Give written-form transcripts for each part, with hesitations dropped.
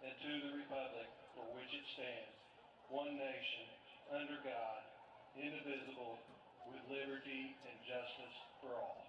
and to the republic for which it stands, one nation, under God, indivisible, with liberty and justice for all.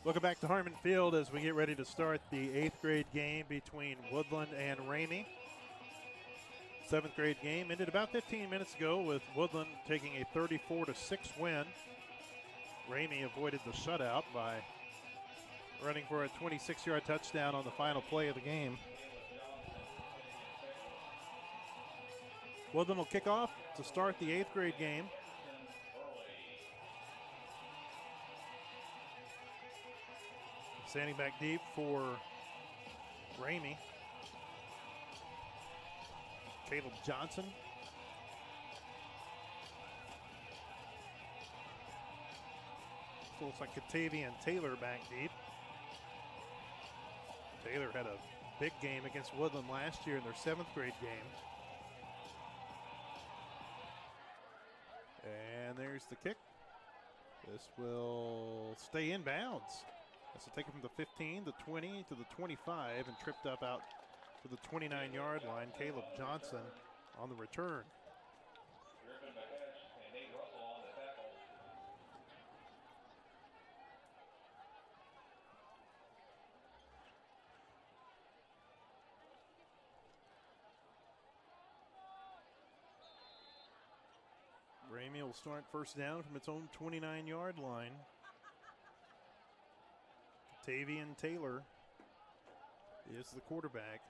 Welcome back to Harmon Field as we get ready to start the 8th grade game between Woodland and Ramey. 7th grade game ended about 15 minutes ago with Woodland taking a 34-6 win. Ramey avoided the shutout by running for a 26-yard touchdown on the final play of the game. Woodland will kick off to start the 8th grade game. Standing back deep for Ramey, Caleb Johnson. So looks like Katavian Taylor back deep. Taylor had a big game against Woodland last year in their 7th grade game. And there's the kick. This will stay in bounds. This will take it from the 15, the 20, to the 25, and tripped up out to the 29-yard line. Caleb Johnson on the return. Ramey will start first down from its own 29-yard line. Tavian Taylor is the quarterback.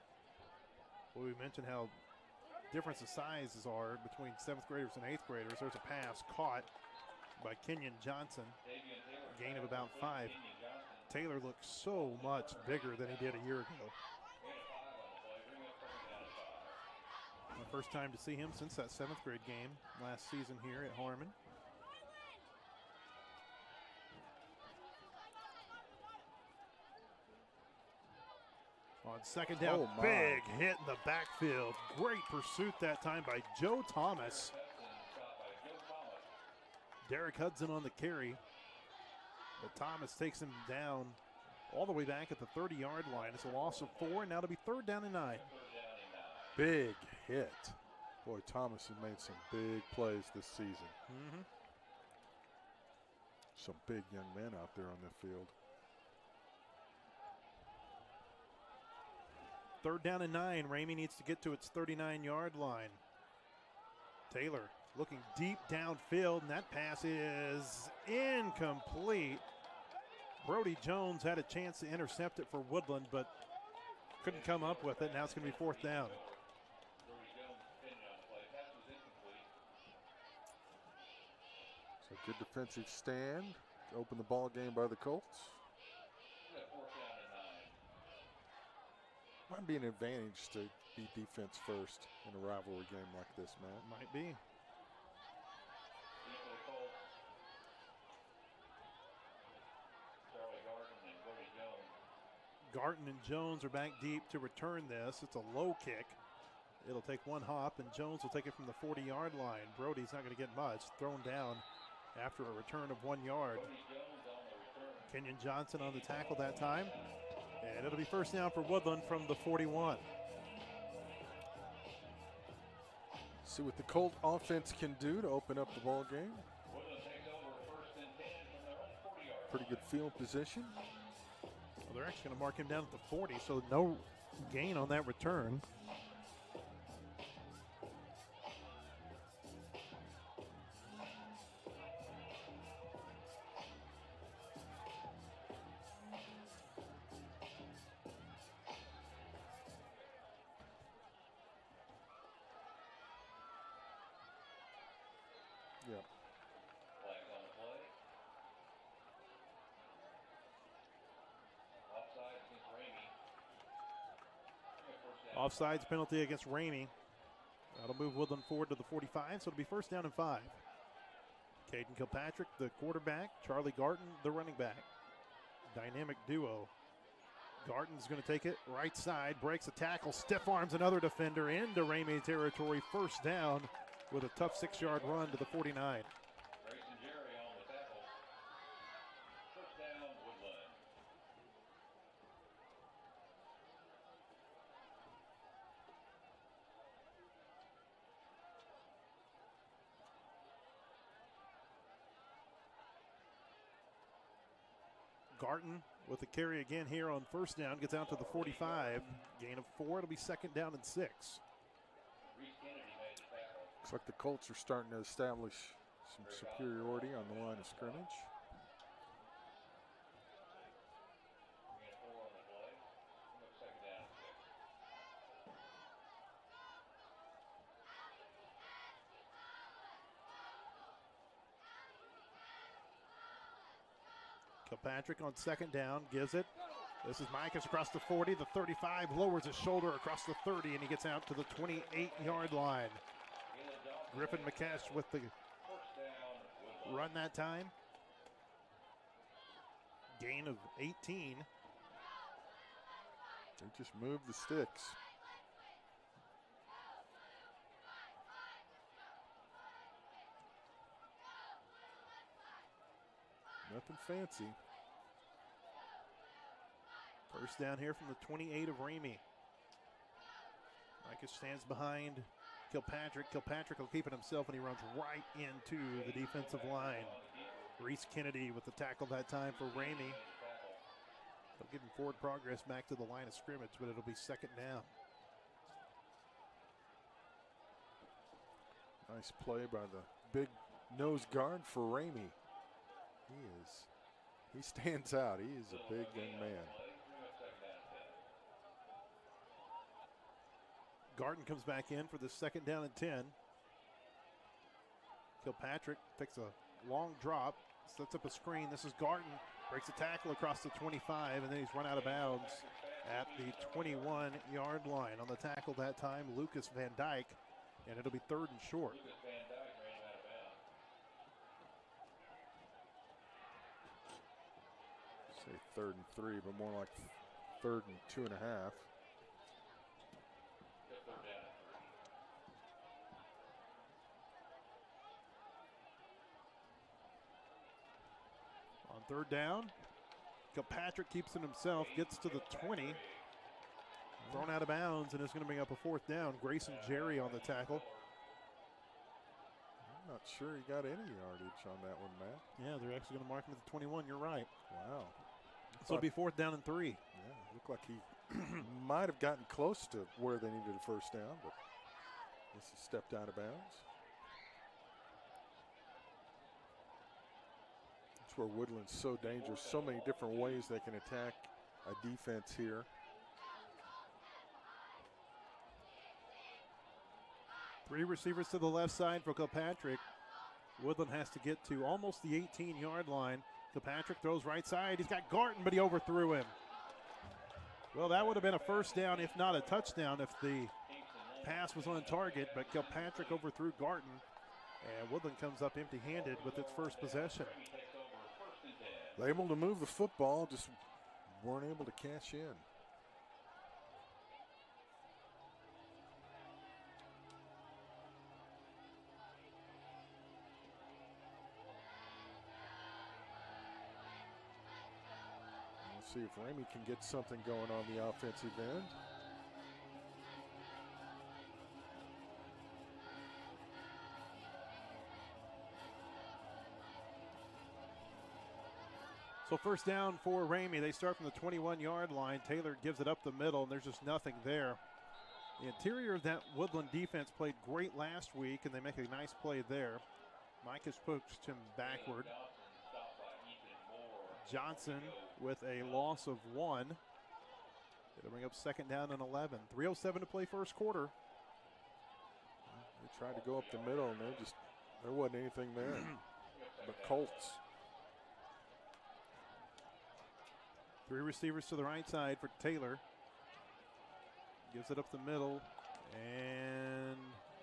Well, we mentioned how difference the sizes are between 7th graders and 8th graders. There's a pass caught by Kenyon Johnson, gain of about 5. Taylor looks so much bigger than he did a year ago. The first time to see him since that 7th grade game last season here at Harmon. On second down, big hit in the backfield. Great pursuit that time by Joe Thomas. Derek Hudson on the carry. But Thomas takes him down all the way back at the 30-yard line. It's a loss of 4, and now it'll be 3rd down and 9. Big hit. Boy, Thomas has made some big plays this season. Some big young men out there on the field. 3rd down and 9. Ramey needs to get to its 39-yard line. Taylor looking deep downfield, and that pass is incomplete. Brody Jones had a chance to intercept it for Woodland, but couldn't come up with it. Now it's going to be 4th down. So good defensive stand to open the ball game by the Colts. Might be an advantage to be defense first in a rivalry game like this, man. Might be. Garton and Jones are back deep to return this. It's a low kick. It'll take one hop, and Jones will take it from the 40-yard line. Brody's not going to get much. Thrown down after a return of 1 yard. Kenyon Johnson on the tackle that time. And it'll be 1st down for Woodland from the 41. See what the Colt offense can do to open up the ball game. Pretty good field position. Well, they're actually going to mark him down at the 40, so no gain on that return. Offsides penalty against Ramey. That'll move Woodland forward to the 45, so it'll be 1st down and 5. Caden Kilpatrick, the quarterback. Charlie Garton, the running back. Dynamic duo. Garton's going to take it right side, breaks a tackle, stiff arms another defender into Ramey territory. 1st down with a tough 6-yard run to the 49. Garton with the carry again here on 1st down, gets out to the 45. Gain of 4, it'll be 2nd down and 6. Looks like the Colts are starting to establish some superiority on the line of scrimmage. Kilpatrick on 2nd down, gives it. This is Micus across the 40, the 35, lowers his shoulder across the 30, and he gets out to the 28-yard line. Griffin McCash with the run that time. Gain of 18. They just moved the sticks. Nothing fancy. 1st down here from the 28 of Ramey. Micah stands behind Kilpatrick. Kilpatrick will keep it himself, and he runs right into the defensive line. Reese Kennedy with the tackle that time for Ramey. They'll give him forward progress back to the line of scrimmage, but it'll be 2nd down. Nice play by the big nose guard for Ramey. He stands out. He is a big young man. Garden comes back in for the 2nd down and 10. Kilpatrick takes a long drop, sets up a screen. This is Garden, breaks a tackle across the 25, and then he's run out of bounds at the 21-yard line. On the tackle that time, Lucas Van Dyke, and it'll be 3rd and short. Say 3rd and 3, but more like 3rd and 2.5. On 3rd down, Kilpatrick keeps it himself, gets to the 20, thrown out of bounds, and is going to bring up a 4th down. Grayson Jerry on the tackle. I'm not sure he got any yardage on that one, Matt. Yeah, they're actually going to mark him at the 21. You're right. Wow. So it'll be 4th down and 3. Yeah, it looked like he might have gotten close to where they needed a 1st down, but I guess he stepped out of bounds. That's where Woodland's so dangerous. So many different ways they can attack a defense here. 3 receivers to the left side for Kilpatrick. Woodland has to get to almost the 18-yard line. Kilpatrick throws right side. He's got Garton, but he overthrew him. Well, that would have been a 1st down, if not a touchdown, if the pass was on target. But Kilpatrick overthrew Garton, and Woodland comes up empty-handed with its first possession. They're able to move the football, just weren't able to cash in. See if Ramey can get something going on the offensive end. So 1st down for Ramey. They start from the 21-yard line. Taylor gives it up the middle, and there's just nothing there. The interior of that Woodland defense played great last week, and they make a nice play there. Mike has pushed him backward. Johnson with a loss of 1. It'll bring up 2nd down and 11. 3:07 to play 1st quarter. They tried to go up the middle, and there wasn't anything there but Colts. 3 receivers to the right side for Taylor. Gives it up the middle, and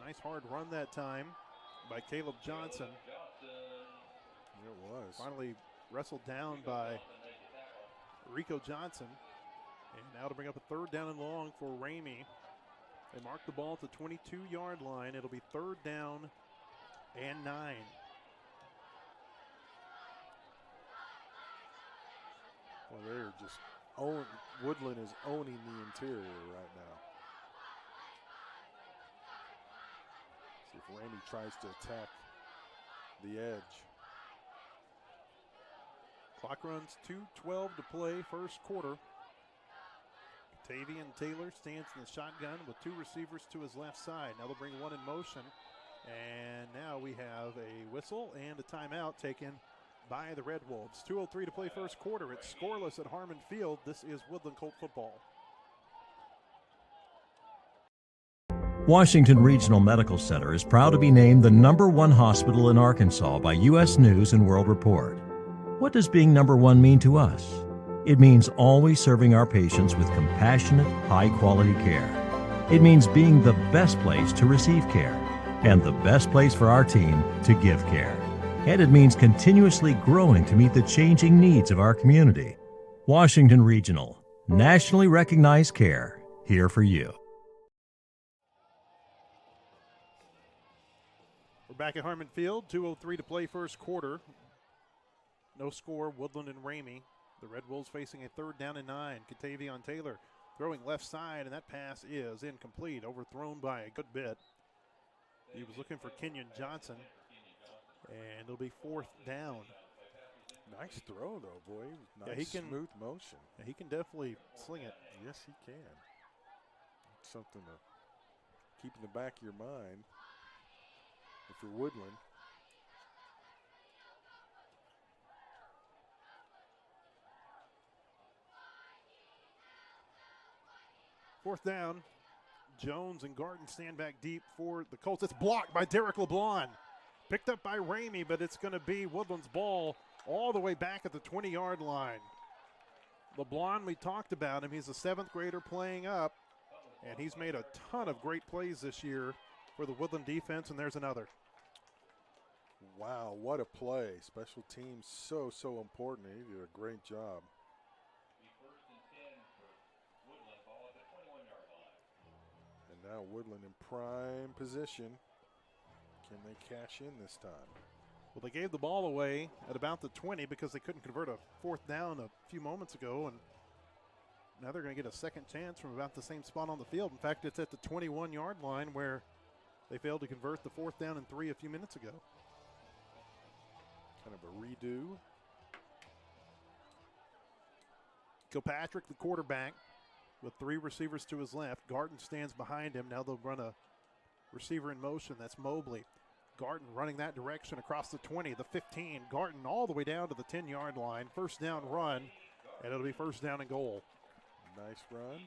nice hard run that time by Caleb Johnson. It was. Finally wrestled down by Rico Johnson. And now to bring up a 3rd down and long for Ramey. They mark the ball at the 22-yard line. It'll be 3rd down and 9. Well, they're just Woodland is owning the interior right now. See if Ramey tries to attack the edge. Clock runs 2:12 to play 1st quarter. Tavian Taylor stands in the shotgun with 2 receivers to his left side. Now they'll bring 1 in motion. And now we have a whistle and a timeout taken by the Red Wolves. 2:03 to play 1st quarter. It's scoreless at Harmon Field. This is Woodland Colt football. Washington Regional Medical Center is proud to be named the #1 hospital in Arkansas by U.S. News and World Report. What does being #1 mean to us? It means always serving our patients with compassionate, high-quality care. It means being the best place to receive care and the best place for our team to give care. And it means continuously growing to meet the changing needs of our community. Washington Regional, nationally recognized care, here for you. We're back at Harmon Field. 2:03 to play 1st quarter. No score, Woodland and Ramey. The Red Wolves facing a 3rd down and 9. Katavion Taylor throwing left side, and that pass is incomplete, overthrown by a good bit. He was looking for Kenyon Johnson, and it'll be 4th down. Nice throw, though, boy. Nice, yeah, he can, smooth motion. Yeah, he can definitely sling it. Yes, he can. It's something to keep in the back of your mind if you're Woodland. Fourth down, Jones and Garden stand back deep for the Colts. It's blocked by Derek LeBlanc. Picked up by Ramey, but it's going to be Woodland's ball all the way back at the 20-yard line. LeBlanc, we talked about him. He's a 7th grader playing up, and he's made a ton of great plays this year for the Woodland defense, and there's another. Wow, what a play. Special teams so important. He did a great job. And now Woodland in prime position. Can they cash in this time? Well, they gave the ball away at about the 20 because they couldn't convert a 4th down a few moments ago, and now they're going to get a second chance from about the same spot on the field. In fact, it's at the 21-yard line where they failed to convert the 4th down and 3 a few minutes ago. Kind of a redo. Kilpatrick, the quarterback, with 3 receivers to his left. Garden stands behind him. Now they'll run a receiver in motion. That's Mobley. Garden running that direction across the 20, the 15. Garden all the way down to the 10-yard line. First down run, and it'll be first down and goal. Nice run.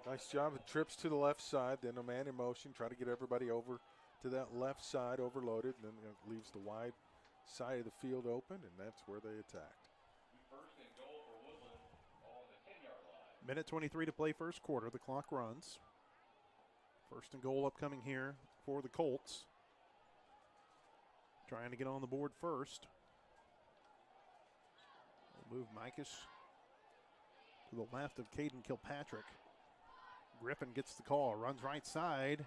Nice job. It trips to the left side, then a man in motion. Try to get everybody over to that left side, overloaded, and then it leaves the wide side of the field open, and that's where they attacked. First and goal for Woodland on the 10-yard line. Minute 23 to play first quarter. The clock runs. First and goal upcoming here for the Colts. Trying to get on the board first. We'll move Mikish to the left of Caden Kilpatrick. Griffin gets the call, runs right side,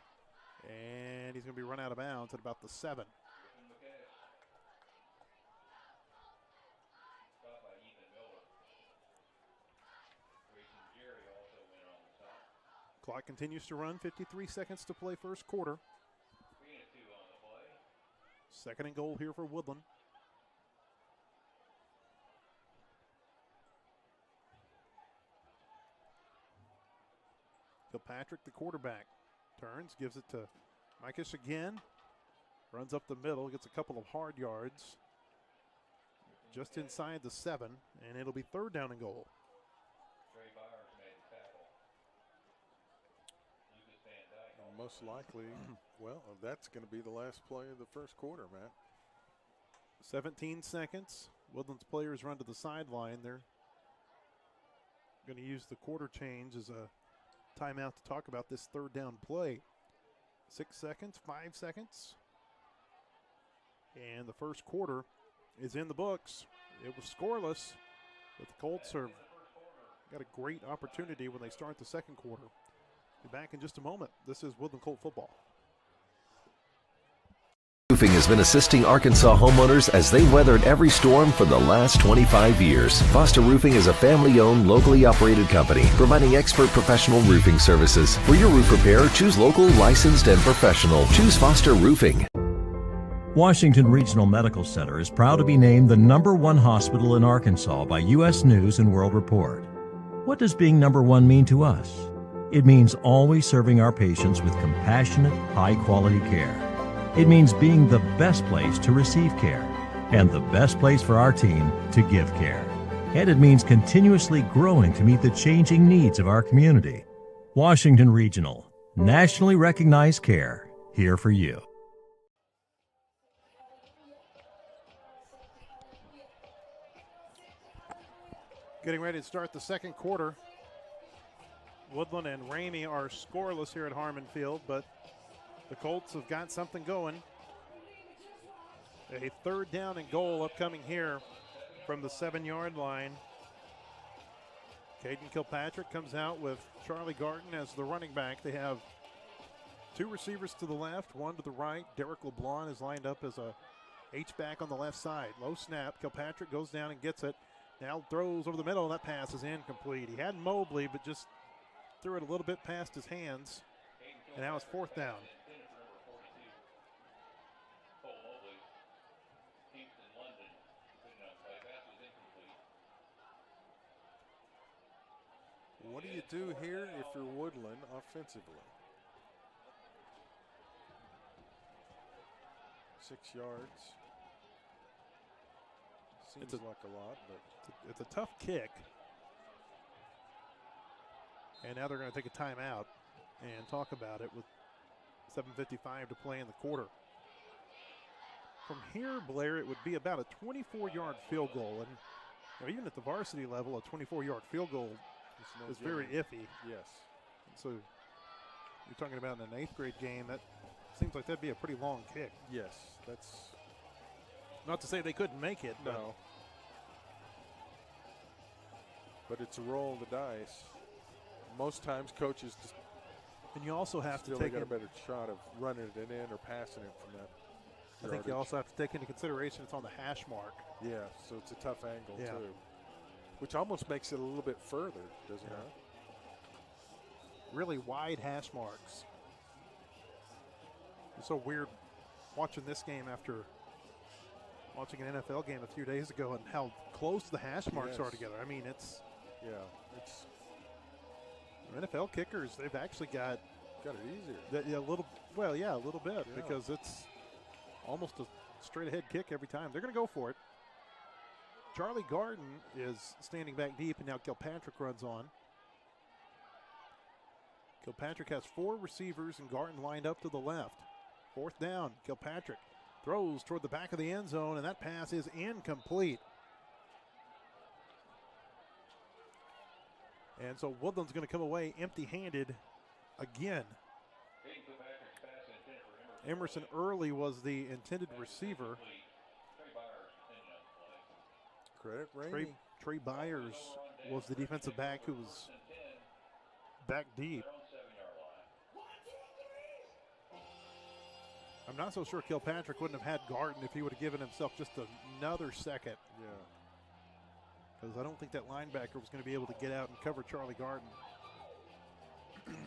and he's going to be run out of bounds at about the 7. Clock continues to run, 53 seconds to play first quarter. 3-2 on the play. Second and goal here for Woodland. Kilpatrick, the quarterback, turns, gives it to Mikish again. Runs up the middle, gets a couple of hard yards. Just inside the 7, and it'll be third down and goal. Most likely, well, that's going to be the last play of the first quarter, Matt. 17 seconds. Woodland's players run to the sideline. They're going to use the quarter change as a timeout to talk about this third down play. 6 seconds, 5 seconds. And the first quarter is in the books. It was scoreless, but the Colts have got a great opportunity when they start the second quarter. Be back in just a moment. This is Woodland Colt football. Roofing has been assisting Arkansas homeowners as they weathered every storm for the last 25 years. Foster Roofing is a family-owned, locally operated company providing expert professional roofing services. For your roof repair, choose local, licensed, and professional. Choose Foster Roofing. Washington Regional Medical Center is proud to be named the #1 hospital in Arkansas by U.S. News and World Report. What does being #1 mean to us? It means always serving our patients with compassionate, high-quality care. It means being the best place to receive care and the best place for our team to give care. And it means continuously growing to meet the changing needs of our community. Washington Regional, nationally recognized care, here for you. Getting ready to start the second quarter. Woodland and Ramey are scoreless here at Harmon Field, but the Colts have got something going. A third down and goal upcoming here from the 7-yard line. Caden Kilpatrick comes out with Charlie Garden as the running back. They have 2 receivers to the left, 1 to the right. Derek LeBlanc is lined up as a H-back on the left side. Low snap. Kilpatrick goes down and gets it. Now throws over the middle. That pass is incomplete. He had Mobley, but just threw it a little bit past his hands, and now it's fourth down. What do you do here if you're Woodland offensively? 6 yards. Seems like a lot, but it's a tough kick. And now they're going to take a timeout. and talk about it with 7:55 to play in the quarter. From here, Blair, it would be about a 24-yard field goal. And you know, even at the varsity level, a 24-yard field goal is very iffy. Yes. So you're talking about in an 8th grade game, that seems like that'd be a pretty long kick. Yes, that's Not to say they couldn't make it. no. But it's a roll of the dice. Most times coaches just And you also have to still take got a in, better shot of running it in or passing it from that. I think you also have to take into consideration it's on the hash mark. Yeah, so it's a tough angle Yeah. too. Which almost makes it a little bit further, doesn't it? Really wide hash marks. It's so weird watching this game after watching an NFL game a few days ago and how close the hash marks are Yes. together. I mean, it's Yeah, it's NFL kickers, they've actually got got it easier. a little, well, yeah, a little bit, Yeah. because it's almost a straight ahead kick every time. They're going to go for it. Charlie Garden is standing back deep, and now Kilpatrick runs on. Kilpatrick has 4 receivers, and Garden lined up to the left. 4th down, Kilpatrick throws toward the back of the end zone, and that pass is incomplete. And so Woodland's going to come away empty-handed again. Emerson Early was the intended receiver. Credit Ramey. Trey Byers was the defensive back who was back deep. I'm not so sure Kilpatrick wouldn't have had Garden if he would have given himself just another second, Yeah. because I don't think that linebacker was going to be able to get out and cover Charlie Garden. There we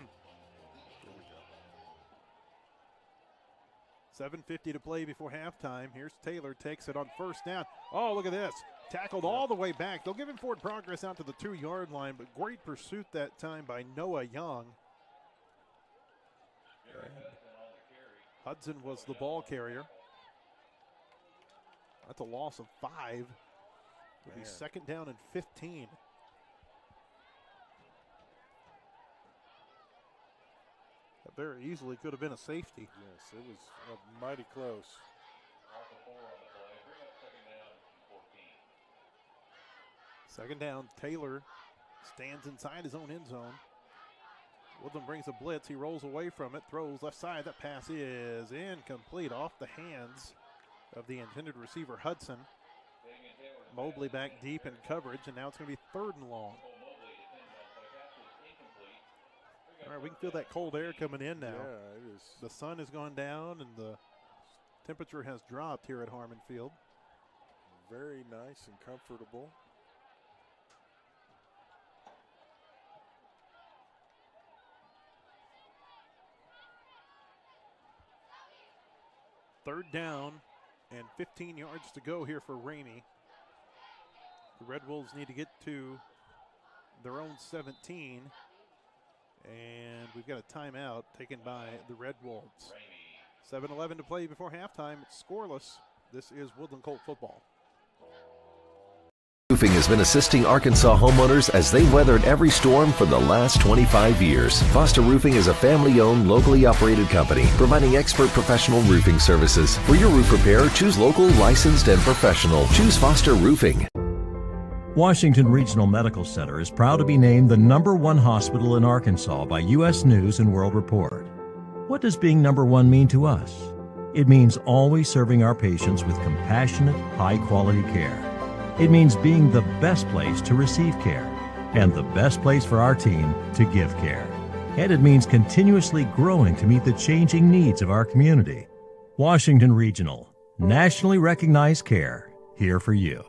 go. 7:50 to play before halftime. Here's Taylor, takes it on 1st down. Oh, look at this. Tackled all the way back. They'll give him forward progress out to the 2-yard line, but great pursuit that time by Noah Young. Hudson was the ball carrier. That's a loss of 5. It'll be Man. 2nd down and 15. That very easily could have been a safety. Yes, it was mighty close. 2nd down, Taylor stands inside his own end zone. Woodland brings a blitz. He rolls away from it, throws left side. That pass is incomplete, off the hands of the intended receiver, Hudson. Mobley back deep in coverage, and now it's going to be 3rd and long. All right, we can feel that cold air coming in now. Yeah, it is. The sun has gone down, and the temperature has dropped here at Harmon Field. Very nice and comfortable. Third down and 15 yards to go here for Ramey. The Red Wolves need to get to their own 17. And we've got a timeout taken by the Red Wolves. 7:11 to play before halftime. It's scoreless. This is Woodland Colt football. Roofing has been assisting Arkansas homeowners as they weathered every storm for the last 25 years. Foster Roofing is a family-owned, locally operated company providing expert professional roofing services. For your roof repair, choose local, licensed, and professional. Choose Foster Roofing. Washington Regional Medical Center is proud to be named the #1 hospital in Arkansas by U.S. News and World Report. What does being #1 mean to us? It means always serving our patients with compassionate, high-quality care. It means being the best place to receive care and the best place for our team to give care. And it means continuously growing to meet the changing needs of our community. Washington Regional, nationally recognized care, here for you.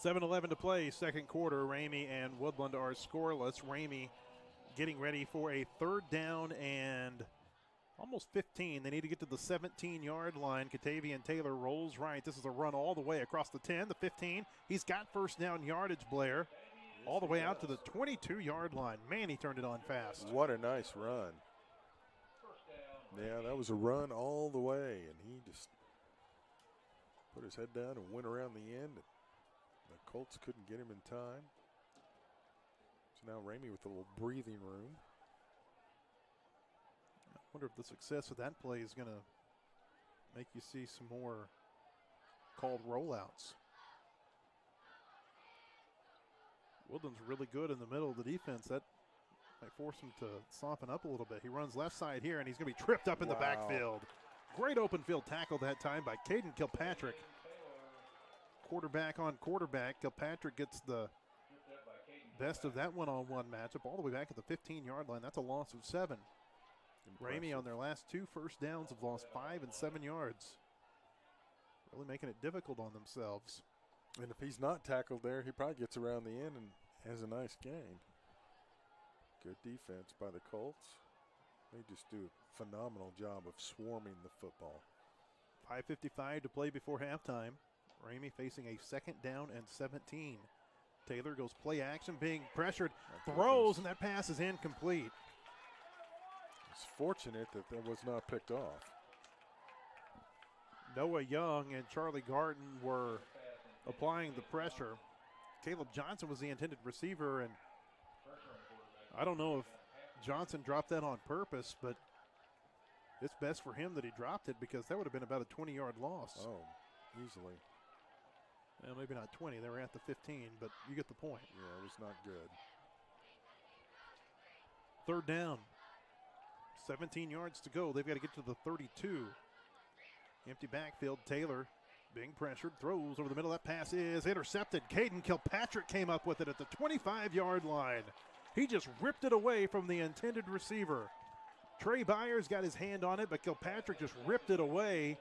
7:11 to play, 2nd quarter. Ramey and Woodland are scoreless. Ramey getting ready for a 3rd down and almost 15. They need to get to the 17-yard line. Katavian Taylor rolls right. This is a run all the way across the 10, the 15. He's got 1st down yardage, Blair, all the way out to the 22-yard line. Man, he turned it on fast. What a nice run. Yeah, that was a run all the way, and he just put his head down and went around the end. The Colts couldn't get him in time. So now Ramey with a little breathing room. I wonder if the success of that play is going to make you see some more called rollouts. Woodland's really good in the middle of the defense. That might force him to soften up a little bit. He runs left side here, and he's going to be tripped up in the backfield. Great open field tackle that time by Caden Kilpatrick. Quarterback on quarterback. Kilpatrick gets the best of that one-on-one matchup all the way back at the 15-yard line. That's a loss of 7. Ramey on their last 2 first downs have lost 5 and 7 yards. Really making it difficult on themselves. And if he's not tackled there, he probably gets around the end and has a nice gain. Good defense by the Colts. They just do a phenomenal job of swarming the football. 5:55 to play before halftime. Ramey facing a 2nd down and 17. Taylor goes play action, being pressured, throws, and that pass is incomplete. It's fortunate that that was not picked off. Noah Young and Charlie Garton were applying the pressure. Caleb Johnson was the intended receiver, and I don't know if Johnson dropped that on purpose, but it's best for him that he dropped it because that would have been about a 20-yard loss. Oh, easily. Well, maybe not 20. They were at the 15, but you get the point. Yeah, it was not good. 3rd down. 17 yards to go. They've got to get to the 32. Empty backfield. Taylor being pressured. Throws over the middle. That pass is intercepted. Caden Kilpatrick came up with it at the 25-yard line. He just ripped it away from the intended receiver. Trey Byers got his hand on it, but Kilpatrick just ripped it away.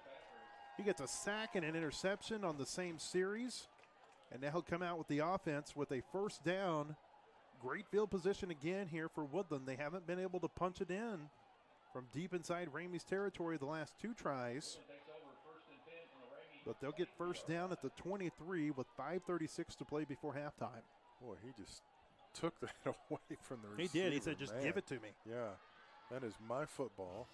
He gets a sack and an interception on the same series. And now he'll come out with the offense with a 1st down. Great field position again here for Woodland. They haven't been able to punch it in from deep inside Ramey's territory the last 2 tries. But they'll get 1st down at the 23 with 5:36 to play before halftime. Boy, he just took that away from the receiver. He did. He said, just give it to me. Yeah, that is my football.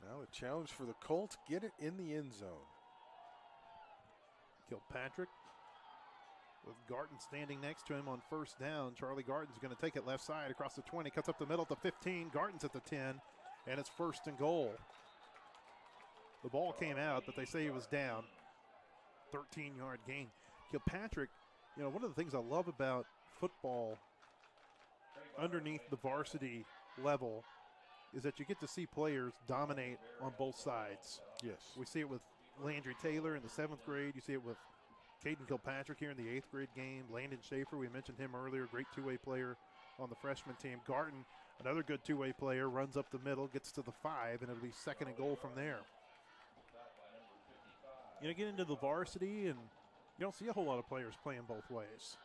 Now the challenge for the Colts, get it in the end zone. Kilpatrick with Garton standing next to him on 1st down. Charlie Garton's going to take it left side across the 20, cuts up the middle at the 15. Garton's at the 10, and it's 1st and goal. The ball came out, but they say he was down. 13-yard gain. Kilpatrick, you know, one of the things I love about football underneath the varsity level is that you get to see players dominate on both sides. Yes. We see it with Landry Taylor in the 7th grade. You see it with Caden Kilpatrick here in the 8th grade game. Landon Schaefer, we mentioned him earlier, great 2-way player on the freshman team. Garton, another good 2-way player, runs up the middle, gets to the 5, and it'll be 2nd and goal from there. You know, get into the varsity, and you don't see a whole lot of players playing both ways.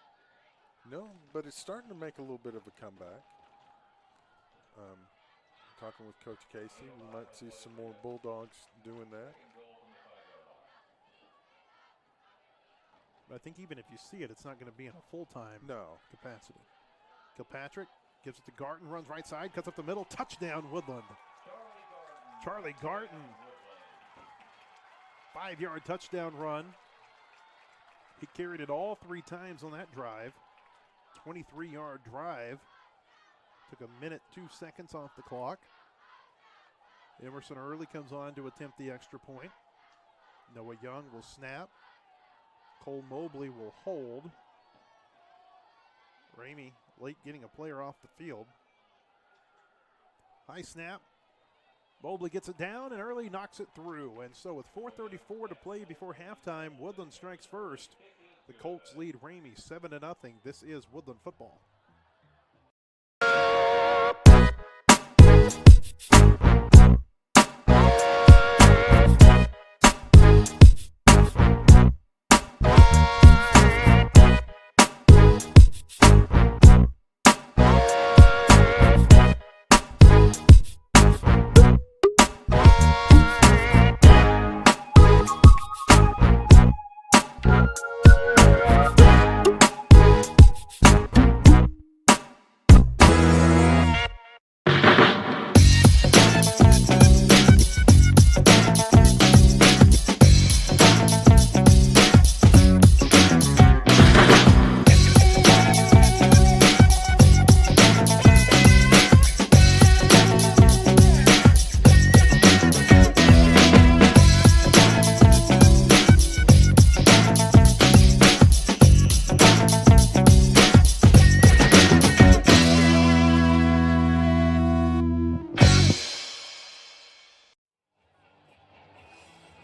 No, but it's starting to make a little bit of a comeback. Talking with Coach Casey, we might see some more Bulldogs doing that. But I think even if you see it, it's not going to be in a full-time capacity. Kilpatrick gives it to Garton, runs right side, cuts up the middle, touchdown Woodland. Charlie Garton, 5-yard touchdown run. He carried it all 3 times on that drive. 23-yard drive. Took 1 minute, 2 seconds off the clock. Emerson Early comes on to attempt the extra point. Noah Young will snap. Cole Mobley will hold. Ramey late getting a player off the field. High snap. Mobley gets it down, and Early knocks it through. And so with 4:34 to play before halftime, Woodland strikes first. The Colts lead Ramey 7-0. This is Woodland football.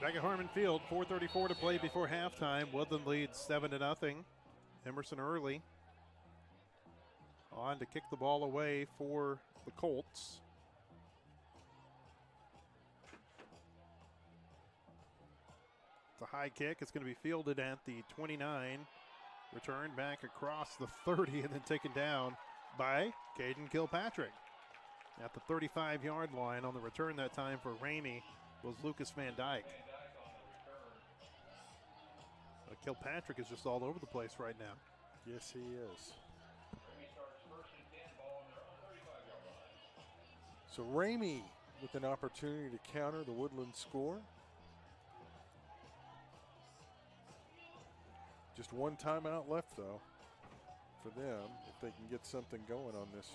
Back at Harmon Field, 4:34 to play before halftime. Woodland leads 7-0. Emerson Early on to kick the ball away for the Colts. It's a high kick. It's going to be fielded at the 29. Returned back across the 30 and then taken down by Caden Kilpatrick. At the 35-yard line on the return that time for Ramey was Lucas Van Dyke. Kilpatrick is just all over the place right now. Yes, he is. So Ramey with an opportunity to counter the Woodland score. Just one timeout left, though, for them, if they can get something going on this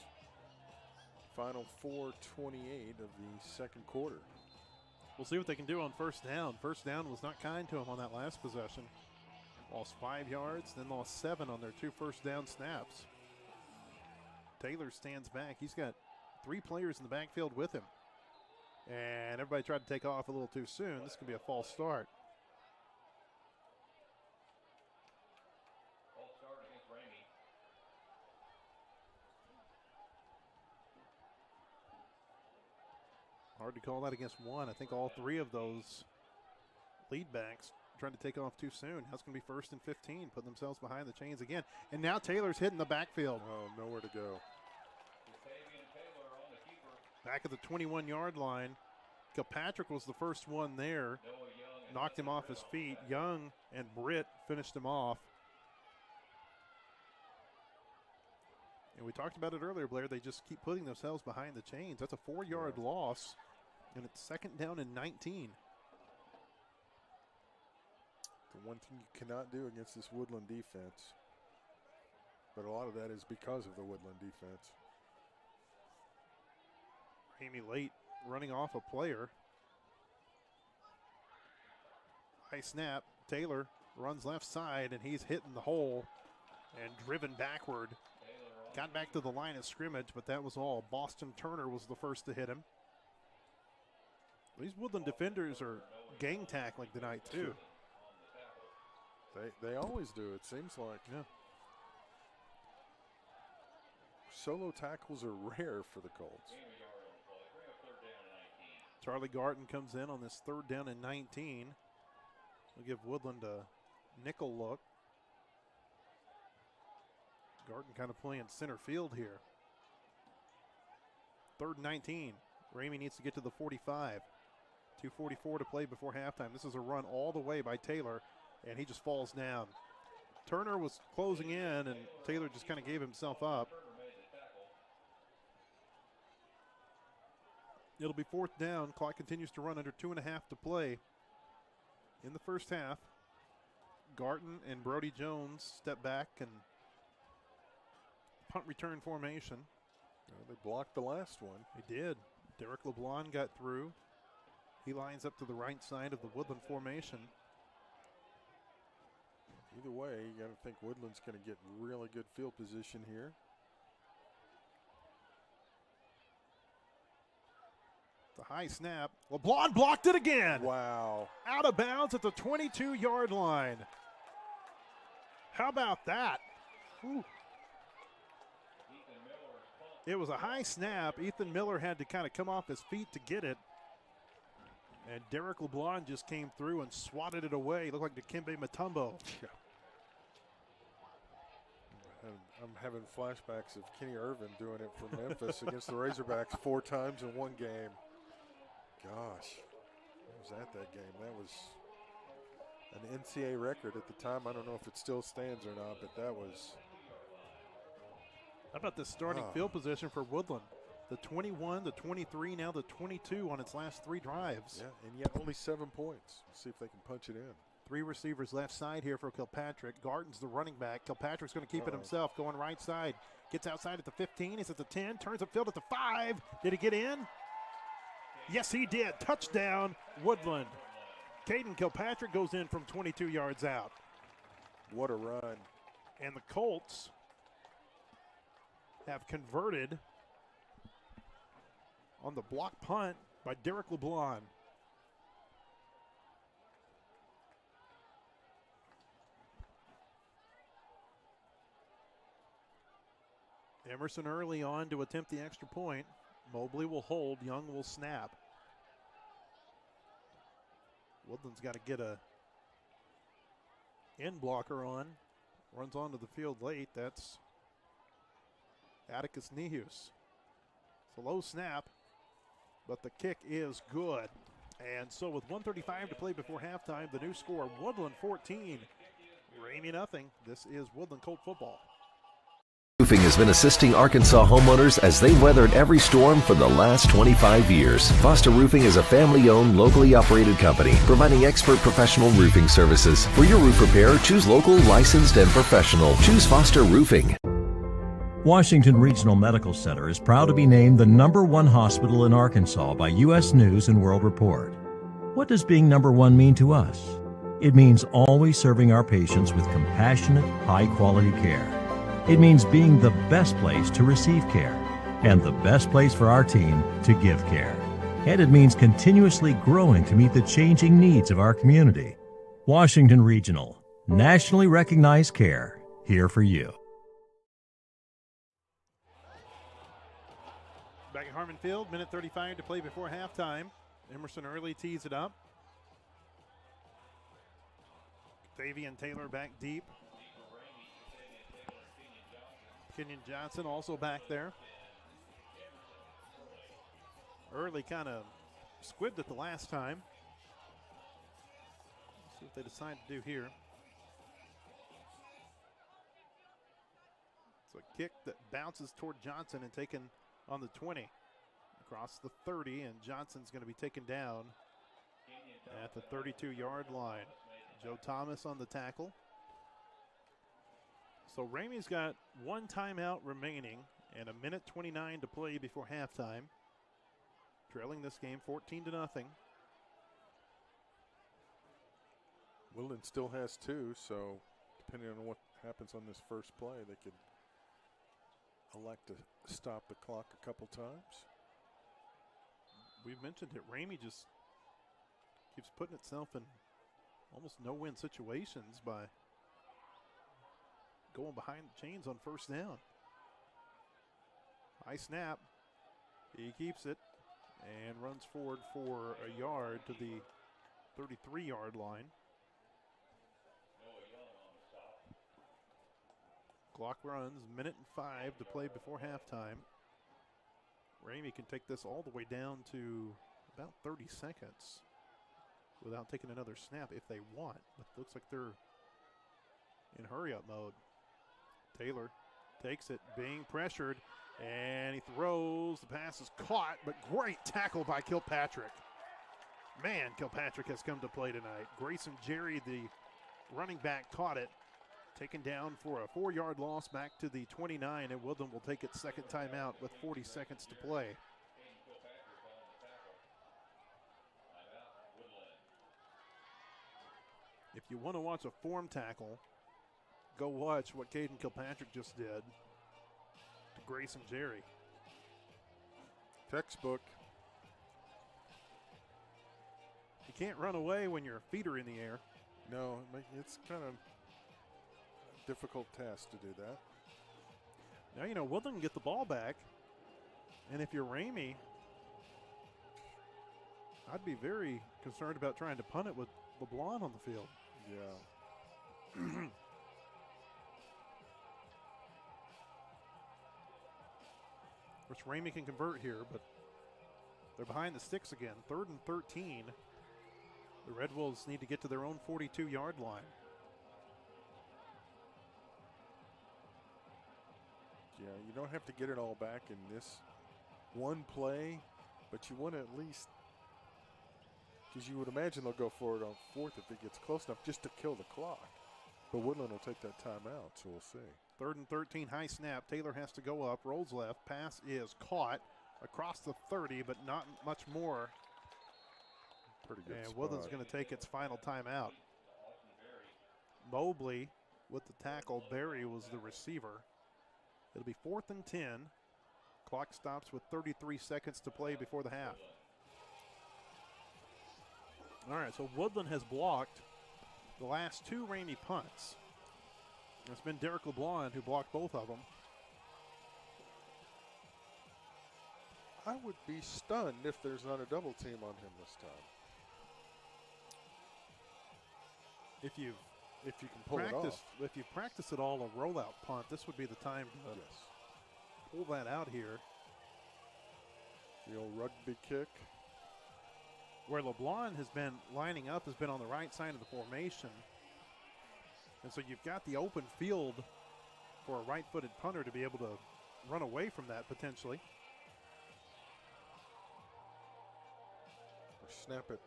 final 4:28 of the second quarter. We'll see what they can do on first down. First down was not kind to them on that last possession. Lost 5 yards, then lost 7 on their 2 first down snaps. Taylor stands back. He's got 3 players in the backfield with him. And everybody tried to take off a little too soon. This could be a false start. False start against Ramey. Hard to call that against one. I think all 3 of those lead backs trying to take off too soon. That's going to be 1st and 15, putting themselves behind the chains again. And now Taylor's hitting the backfield. Oh, nowhere to go. Back at the 21-yard line. Kilpatrick was the first one there. Knocked him off his feet. Young and Britt finished him off. And we talked about it earlier, Blair. They just keep putting themselves behind the chains. That's a 4-yard loss, and it's 2nd down and 19. The one thing you cannot do against this Woodland defense, but a lot of that is because of the Woodland defense. Amy late running off a player. High snap. Taylor runs left side, and he's hitting the hole and driven backward. Got back to the line of scrimmage, but that was all. Boston Turner was the first to hit him. These Woodland defenders are gang tackling tonight, too. They always do, it seems like. Yeah. Solo tackles are rare for the Colts. Charlie Garton comes in on this 3rd down and 19. We'll give Woodland a nickel look. Garton kind of playing center field here. 3rd and 19. Ramey needs to get to the 45. 2:44 to play before halftime. This is a run all the way by Taylor, and he just falls down. Turner was closing in, and Taylor just kind of gave himself up. It'll be 4th down. Clock continues to run under 2.5 to play in the first half. Garton and Brody Jones step back and punt return formation. They blocked the last one. They did. Derek LeBlanc got through. He lines up to the right side of the Woodland formation. Either way, you got to think Woodland's going to get really good field position here. The high snap. LeBlanc blocked it again. Wow. Out of bounds at the 22-yard line. How about that? Whew. It was a high snap. Ethan Miller had to kind of come off his feet to get it. And Derek LeBlanc just came through and swatted it away. It looked like Dikembe Mutombo. Yeah. I'm having flashbacks of Kenny Irvin doing it for Memphis against the Razorbacks 4 times in one game. Gosh, I was at that game. That was an NCAA record at the time. I don't know if it still stands or not, but that was. How about the starting field position for Woodland? The 21, the 23, now the 22 on its last 3 drives. Yeah, and yet only 7 points. Let's see if they can punch it in. 3 receivers left side here for Kilpatrick. Garton's the running back. Kilpatrick's going to keep it himself, going right side. Gets outside at the 15. He's at the 10. Turns upfield at the 5. Did he get in? Yes, he did. Touchdown, Woodland. Caden Kilpatrick goes in from 22 yards out. What a run. And the Colts have converted on the block punt by Derek LeBlanc. Emerson early on to attempt the extra point. Mobley will hold. Young will snap. Woodland's got to get a end blocker on. Runs onto the field late. That's Atticus Nehus. It's a low snap, but the kick is good. And so with 1:35 to play before halftime, the new score, Woodland 14, Ramey nothing. This is Woodland Colt football. Roofing has been assisting Arkansas homeowners as they weathered every storm for the last 25 years. Foster Roofing is a family-owned, locally operated company providing expert professional roofing services. For your roof repair, choose local, licensed, and professional. Choose Foster Roofing. Washington Regional Medical Center is proud to be named the #1 hospital in Arkansas by U.S. News and World Report. What does being #1 mean to us? It means always serving our patients with compassionate, high-quality care. It means being the best place to receive care and the best place for our team to give care. And it means continuously growing to meet the changing needs of our community. Washington Regional, nationally recognized care, here for you. Back at Harmon Field, minute 35 to play before halftime. Emerson early tees it up. Davian Taylor back deep. Kenyon Johnson also back there. Early kind of squibbed it the last time. Let's see what they decide to do here. It's a kick that bounces toward Johnson and taken on the 20. Across the 30, and Johnson's going to be taken down at the 32-yard line. Joe Thomas on the tackle. So Ramey's got one timeout remaining and a minute 29 to play before halftime. Trailing this game 14-0. Woodland still has two, so depending on what happens on this first play, they could elect to stop the clock a couple times. We've mentioned it. Ramey just keeps putting itself in almost no-win situations by going behind the chains on first down. High snap. He keeps it and runs forward for a yard to the 33-yard line. Clock runs, minute and 5 to play before halftime. Ramey can take this all the way down to about 30 seconds without taking another snap if they want. But it looks like they're in hurry-up mode. Taylor takes it, being pressured, and he throws. The pass is caught, but great tackle by Kilpatrick. Man, Kilpatrick has come to play tonight. Grayson Jerry, the running back, caught it. Taken down for a 4-yard loss back to the 29, and Woodland will take its second timeout with 40 seconds to play. If you want to watch a form tackle, go watch what Caden Kilpatrick just did to Grayson Jerry. Textbook. You can't run away when your feet are in the air. No, it's kind of difficult task to do that. Now, you know, Woodland can get the ball back. And if you're Ramey, I'd be very concerned about trying to punt it with LeBlanc on the field. Yeah. Of course, Ramey can convert here, but they're behind the sticks again. 3rd and 13. The Red Wolves need to get to their own 42-yard line. Yeah, you don't have to get it all back in this one play, but you want to at least, because you would imagine they'll go for it on 4th if it gets close enough just to kill the clock. But Woodland will take that timeout, so we'll see. 3rd and 13, high snap. Taylor has to go up, rolls left. Pass is caught across the 30, but not much more. Pretty good And spot. Woodland's going to take its final timeout. Mobley with the tackle. Berry was the receiver. It'll be 4th and 10. Clock stops with 33 seconds to play before the half. All right, so Woodland has blocked the last 2 Ramey punts. It's been Derek LeBlanc who blocked both of them. I would be stunned if there's not a double team on him this time. If you can pull it off. If you practice at all a rollout punt, this would be the time to pull that out here. The old rugby kick. Where LeBlanc has been lining up has been on the right side of the formation. And so you've got the open field for a right-footed punter to be able to run away from that potentially. Or snap it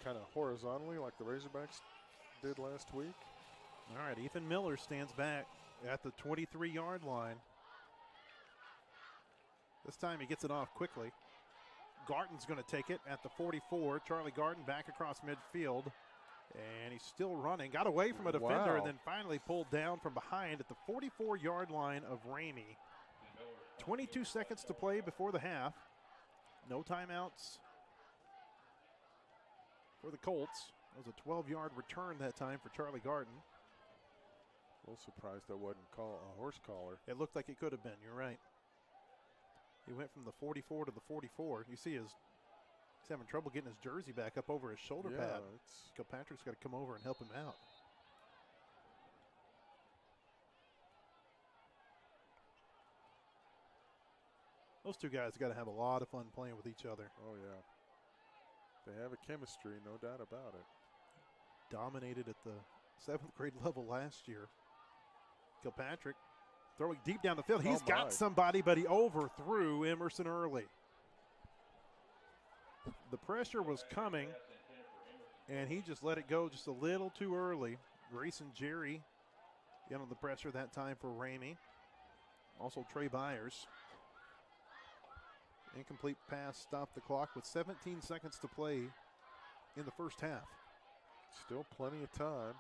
kind of horizontally like the Razorbacks did last week. All right, Ethan Miller stands back at the 23-yard line. This time he gets it off quickly. Garton's going to take it at the 44. Charlie Garton back across midfield. And he's still running. Got away from a defender and then finally pulled down from behind at the 44-yard line of Ramey. 22 seconds to play before the half. No timeouts for the Colts. That was a 12-yard return that time for Charlie Garton. A little surprised that wasn't a horse collar. It looked like it could have been. You're right. He went from the 44 to the 44. You see he's having trouble getting his jersey back up over his shoulder pad. Kilpatrick's got to come over and help him out. Those two guys got to have a lot of fun playing with each other. Oh, yeah. They have a chemistry, no doubt about it. Dominated at the 7th grade level last year. Kilpatrick throwing deep down the field. He's got somebody, but he overthrew Emerson early. The pressure was coming, and he just let it go just a little too early. Grayson Jerry in on the pressure that time for Ramey. Also Trey Byers. Incomplete pass stopped the clock with 17 seconds to play in the first half. Still plenty of time.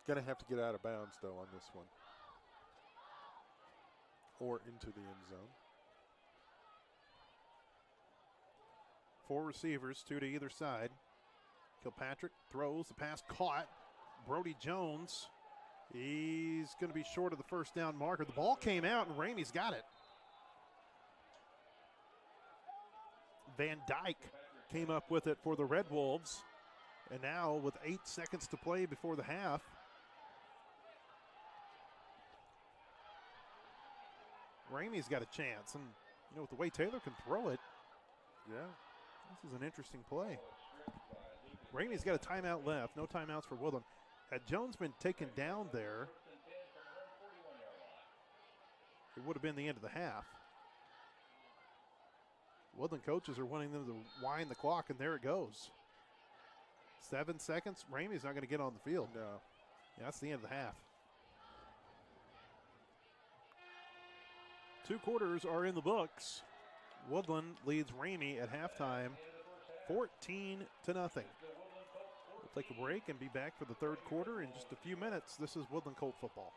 Going to have to get out of bounds, though, on this one. Or into the end zone. 4 receivers, 2 to either side. Kilpatrick throws, the pass caught. Brody Jones, he's going to be short of the first down marker. The ball came out and Ramey's got it. Van Dyke came up with it for the Red Wolves. And now with 8 seconds to play before the half, Ramey's got a chance. And you know, with the way Taylor can throw it, yeah, this is an interesting play. Ramey's got a timeout left. No timeouts for Woodland. Had Jones been taken down there, it would have been the end of the half. Woodland coaches are wanting them to wind the clock, and there it goes. 7 seconds. Ramey's not going to get on the field. No. Yeah, that's the end of the half. 2 quarters are in the books. Woodland leads Ramey at halftime 14-0. We'll take a break and be back for the 3rd quarter in just a few minutes. This is Woodland Colt football.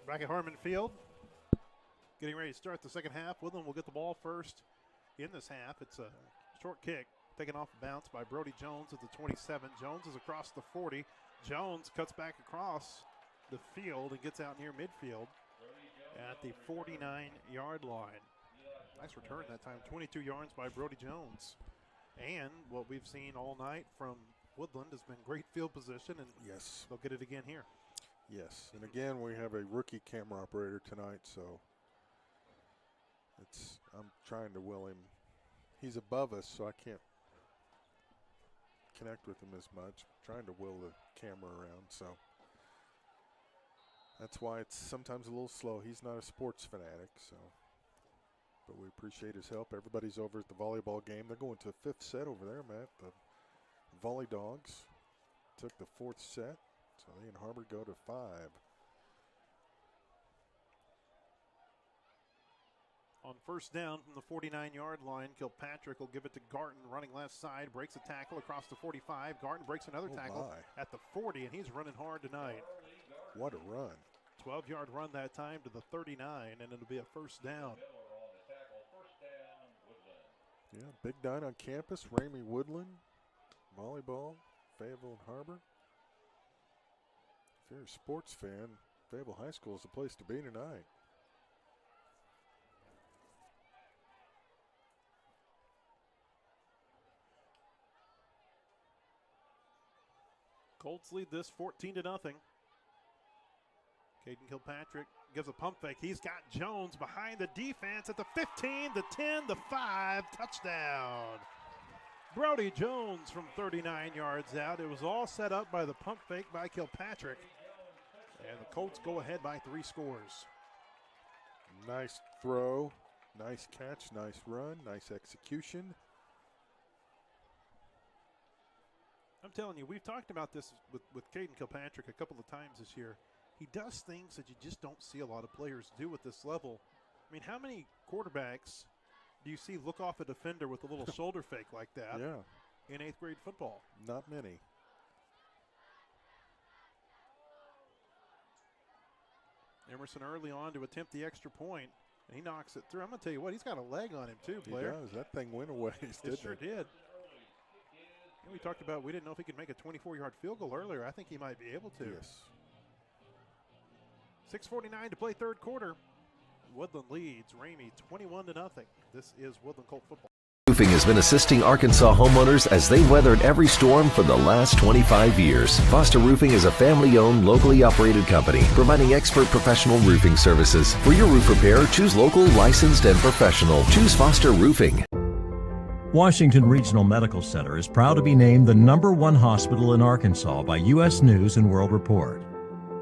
Back at Harmon Field, getting ready to start the second half. Woodland will get the ball first in this half. It's a short kick taken off the bounce by Brody Jones at the 27. Jones is across the 40. Jones cuts back across the field and gets out near midfield at the 49-yard line. Nice return that time, 22 yards by Brody Jones. And what we've seen all night from Woodland has been great field position, and Yes. they'll get it again here. Yes. And again, we have a rookie camera operator tonight, so I'm trying to will him. He's above us, so I can't connect with him as much. I'm trying to will the camera around, so that's why it's sometimes a little slow. He's not a sports fanatic, so. But we appreciate his help. Everybody's over at the volleyball game. They're going to the fifth set over there, Matt. The Volley Dogs took the fourth set, so they and Harbor go to 5. On first down from the 49-yard line, Kilpatrick will give it to Garton, running left side, breaks a tackle across the 45. Garton breaks another tackle at the 40, and he's running hard tonight. What a run. 12-yard run that time to the 39, and it'll be a first down. Yeah, big night on campus. Ramey Woodland, volleyball, Fayetteville and Harbor. If you're a sports fan, Fayetteville High School is the place to be tonight. Colts lead this 14-0. Caden Kilpatrick gives a pump fake. He's got Jones behind the defense at the 15, the 10, the 5, touchdown. Brody Jones from 39 yards out. It was all set up by the pump fake by Kilpatrick. And the Colts go ahead by 3 scores. Nice throw, nice catch, nice run, nice execution. I'm telling you, we've talked about this with Caden Kilpatrick a couple of times this year. He does things that you just don't see a lot of players do at this level. I mean, how many quarterbacks do you see look off a defender with a little shoulder fake like that in 8th grade football? Not many. Emerson early on to attempt the extra point, and he knocks it through. I'm going to tell you what, he's got a leg on him too, player. He does. That thing went away. It sure did. And we talked about we didn't know if he could make a 24-yard field goal earlier. I think he might be able to. Yes. 6:49 to play third quarter. Woodland leads Ramey 21-0. This is Woodland Colt football. Roofing has been assisting Arkansas homeowners as they weathered every storm for the last 25 years. Foster Roofing is a family-owned, locally operated company providing expert professional roofing services. For your roof repair, choose local, licensed, and professional. Choose Foster Roofing. Washington Regional Medical Center is proud to be named the #1 hospital in Arkansas by U.S. News and World Report.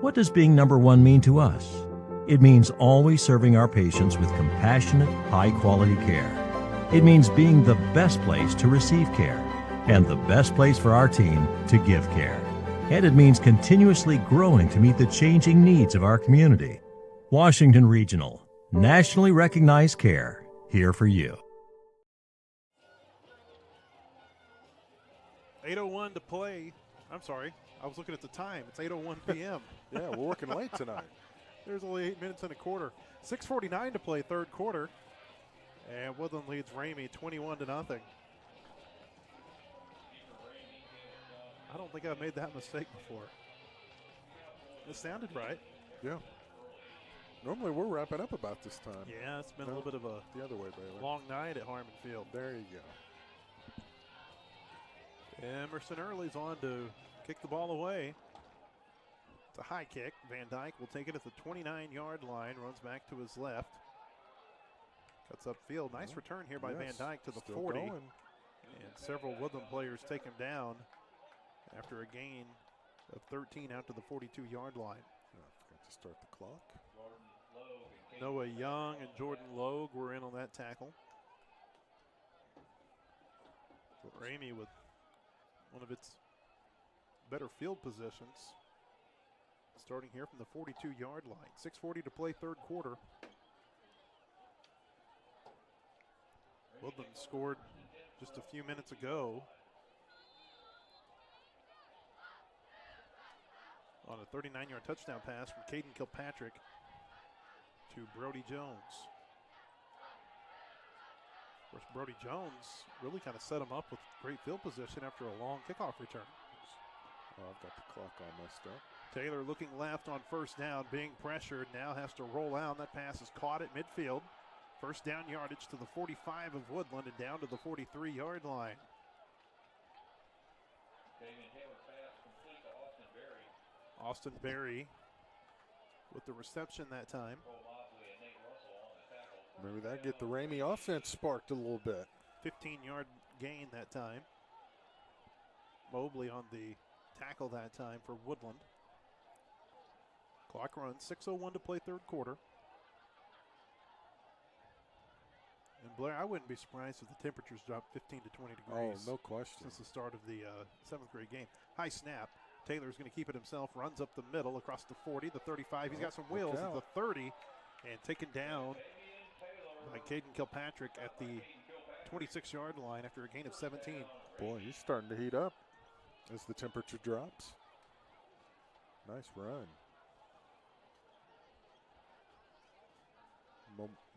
What does being #1 mean to us? It means always serving our patients with compassionate, high-quality care. It means being the best place to receive care and the best place for our team to give care. And it means continuously growing to meet the changing needs of our community. Washington Regional, nationally recognized care, here for you. 8:01 to play. I'm sorry, I was looking at the time. It's 8:01 p.m. Yeah, we're working late tonight. There's only 8 minutes and a quarter. 6:49 to play third quarter. And Woodland leads Ramey 21-0. I don't think I've made that mistake before. It sounded right. Yeah. Normally we're wrapping up about this time. Yeah, it's been a little bit of a the other way, Baylor. long night at Harmon Field. There you go. Emerson Early's on to kick the ball away. It's a high kick. Van Dyke will take it at the 29-yard line, runs back to his left. Cuts upfield. Nice return here by Van Dyke to the 40. Going. And several Woodland players take him down after a gain of 13 out to the 42-yard line. Oh, I forgot to start the clock. Noah Young and Jordan Logue were in on that tackle. So Ramey with one of its better field positions. Starting here from the 42-yard line. 6:40 to play third quarter. Woodland scored just a few minutes ago on a 39-yard touchdown pass from Caden Kilpatrick. to Brody Jones. Of course, Brody Jones really kind of set him up with great field position after a long kickoff return. Oh, I've got the clock all messed up. Taylor looking left on first down, being pressured, now has to roll out. That pass is caught at midfield. First down yardage to the 45 of Woodland and down to the 43-yard line. Austin Berry with the reception that time. Maybe that get the Ramey offense sparked a little bit. 15-yard gain that time. Mobley on the tackle that time for Woodland. Clock runs, 6:01 to play third quarter. And Blair, I wouldn't be surprised if the temperatures drop 15 to 20 degrees. Oh, no question. Since the start of the 7th grade game. High snap. Taylor's going to keep it himself, runs up the middle across the 40, the 35. He's got some wheels at the 30 and taken down by Caden Kilpatrick at the 26-yard line after a gain of 17. Boy, he's starting to heat up as the temperature drops. Nice run.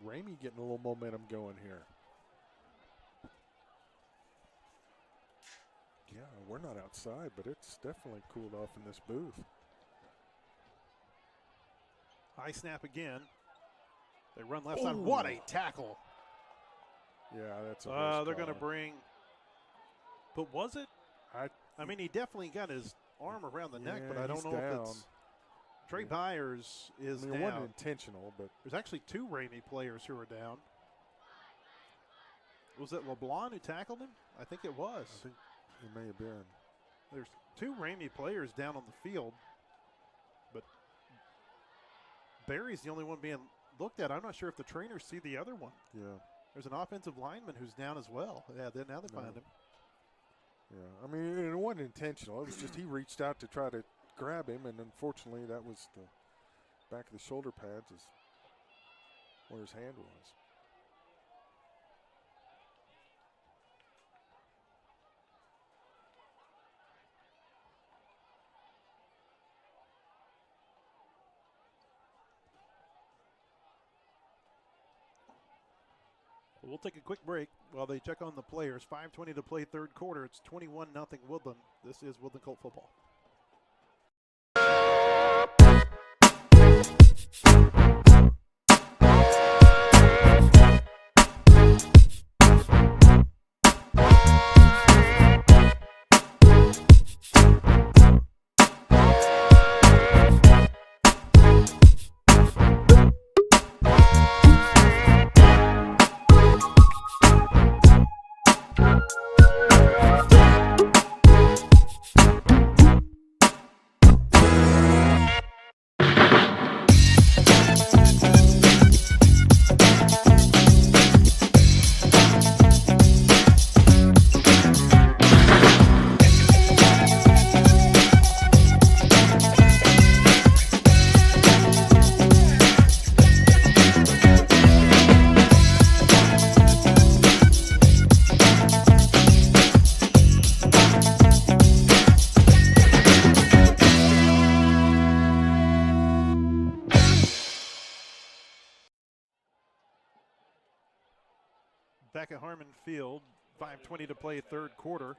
Ramey getting a little momentum going here. Yeah, we're not outside, but it's definitely cooled off in this booth. High snap again. They run left side. What a tackle. Yeah, that's a they're going to bring. But was it? I mean, he definitely got his arm around the neck, but I don't know down. if it's. Trey Byers is I mean, down. it wasn't intentional, but there's actually two Ramey players who are down. Was it LeBlanc who tackled him? I think it was. I think it may have been. There's two Ramey players down on the field, but Barry's the only one being looked at. I'm not sure if the trainers see the other one. Yeah. There's an offensive lineman who's down as well. Yeah, now they find him. Yeah, I mean, it wasn't intentional. It was just he reached out to try to grab him, and unfortunately that was the back of the shoulder pads is where his hand was. We'll take a quick break while they check on the players. 5:20 to play third quarter. It's 21-0 Woodland. This is Woodland Colt football. Back at Harmon Field, 5:20 to play third quarter.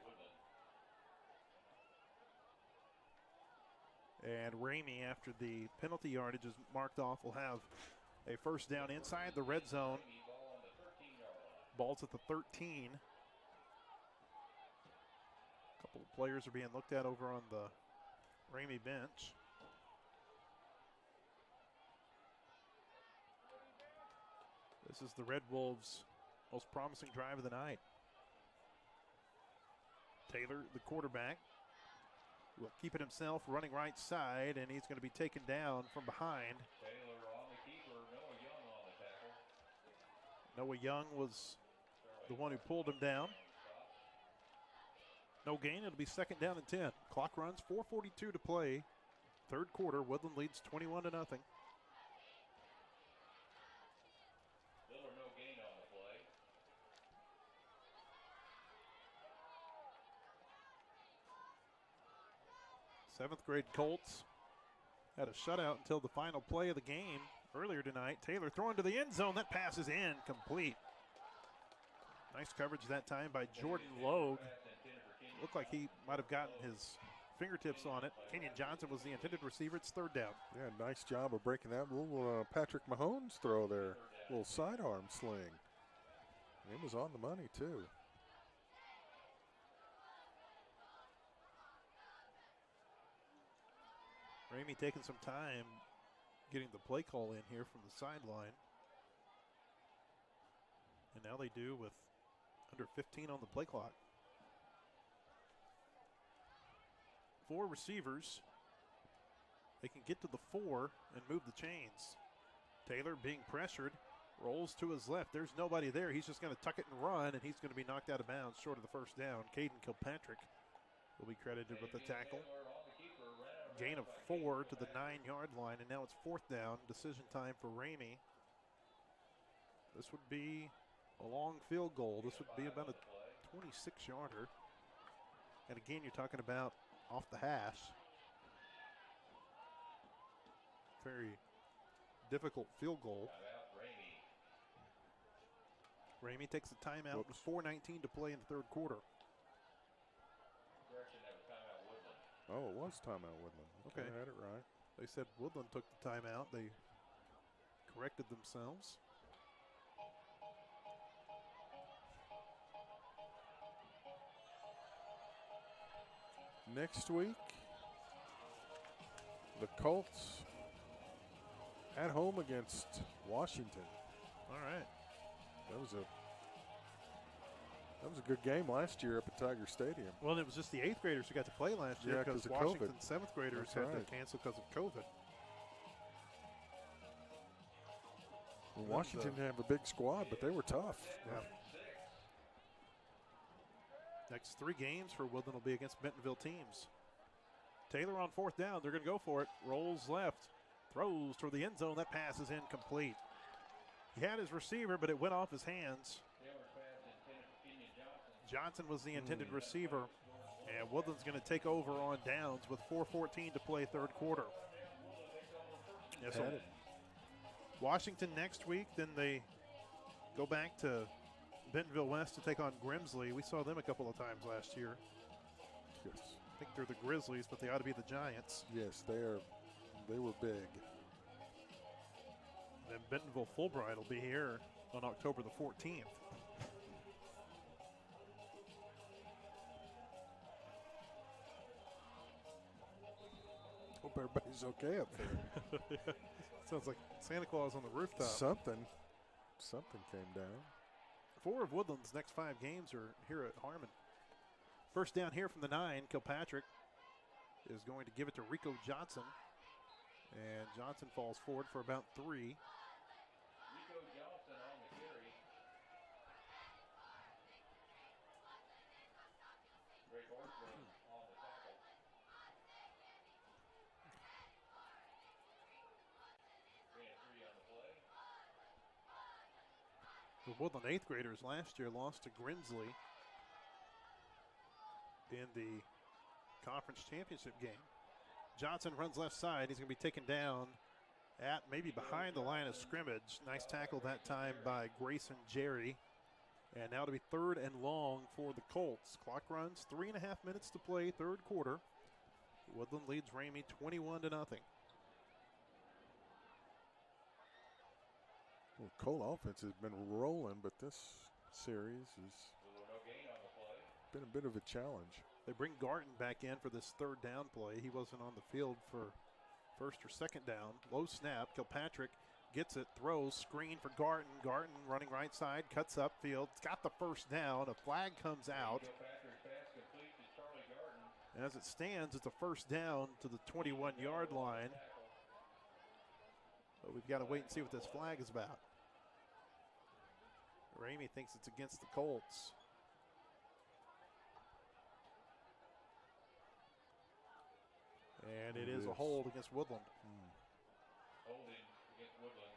And Ramey, after the penalty yardage is marked off, will have a first down inside the red zone. Ball's at the 13. A couple of players are being looked at over on the Ramey bench. This is the Red Wolves' most promising drive of the night. Taylor, the quarterback, will keep it himself, running right side, and he's going to be taken down from behind. Taylor on the keeper, Noah Young on the tackle. Noah Young was the one who pulled him down. No gain, it'll be second down and 10. Clock runs, 4:42 to play. Third quarter, Woodland leads 21-0. Seventh grade Colts had a shutout until the final play of the game earlier tonight. Taylor throwing to the end zone. That pass is incomplete. Nice coverage that time by Jordan Logue. Looked like he might have gotten his fingertips on it. Kenyon Johnson was the intended receiver. It's third down. Yeah, nice job of breaking that little Patrick Mahomes throw there. Little sidearm sling. It was on the money, too. Ramey taking some time getting the play call in here from the sideline. And now they do with under 15 on the play clock. 4 receivers. They can get to the 4 and move the chains. Taylor being pressured, rolls to his left. There's nobody there. He's just going to tuck it and run, and he's going to be knocked out of bounds short of the first down. Caden Kilpatrick will be credited with the tackle. Gain of 4 to the 9-yard line, and now it's fourth down. Decision time for Ramey. This would be a long field goal. This would be about a 26-yarder. And again, you're talking about off the hash. Very difficult field goal. Ramey takes a timeout with 4:19 to play in the third quarter. Oh, it was timeout Woodland. Okay, I had it right. They said Woodland took the timeout. They corrected themselves. Next week, the Colts at home against Washington. All right. That was a good game last year up at Tiger Stadium. Well, it was just the 8th graders who got to play last year because of Washington COVID. 7th graders That's had right. to cancel because of COVID. Well, Washington didn't have a big squad, but they were tough. Yeah. Next 3 games for Woodland will be against Bentonville teams. Taylor on fourth down. They're going to go for it. Rolls left. Throws toward the end zone. That pass is incomplete. He had his receiver, but it went off his hands. Johnson was the intended receiver. And Woodland's going to take over on downs with 4:14 to play third quarter. Yeah, so Washington next week, then they go back to Bentonville West to take on Grimsley. We saw them a couple of times last year. Yes. I think they're the Grizzlies, but they ought to be the Giants. Yes, they were big. And Bentonville Fulbright will be here on October the 14th. Hope everybody's okay up there. Sounds like Santa Claus on the rooftop. Something came down. 4 of Woodland's next 5 games are here at Harmon. First down here from the 9, Kilpatrick is going to give it to Rico Johnson. And Johnson falls forward for about 3. Rico Johnson on the carry. Greg Horsburgh on the tackle. Ran 3 on the play. The Woodland 8th graders last year lost to Grimsley in the conference championship game. Johnson runs left side. He's going to be taken down at maybe behind the line of scrimmage. Nice tackle that time by Grayson Jerry. And now to be 3rd and long for the Colts. Clock runs 3.5 minutes to play, third quarter. Woodland leads Ramey 21-0. Well, Colt offense has been rolling, but this series has been a bit of a challenge. They bring Garton back in for this third down play. He wasn't on the field for first or second down. Low snap. Kilpatrick gets it, throws, screen for Garton. Garton running right side, cuts upfield. It's got the first down. A flag comes out. As it stands, it's a first down to the 21-yard line. But we've got to wait and see what this flag is about. Ramey thinks it's against the Colts. And it is a hold against Woodland. Holding against Woodland.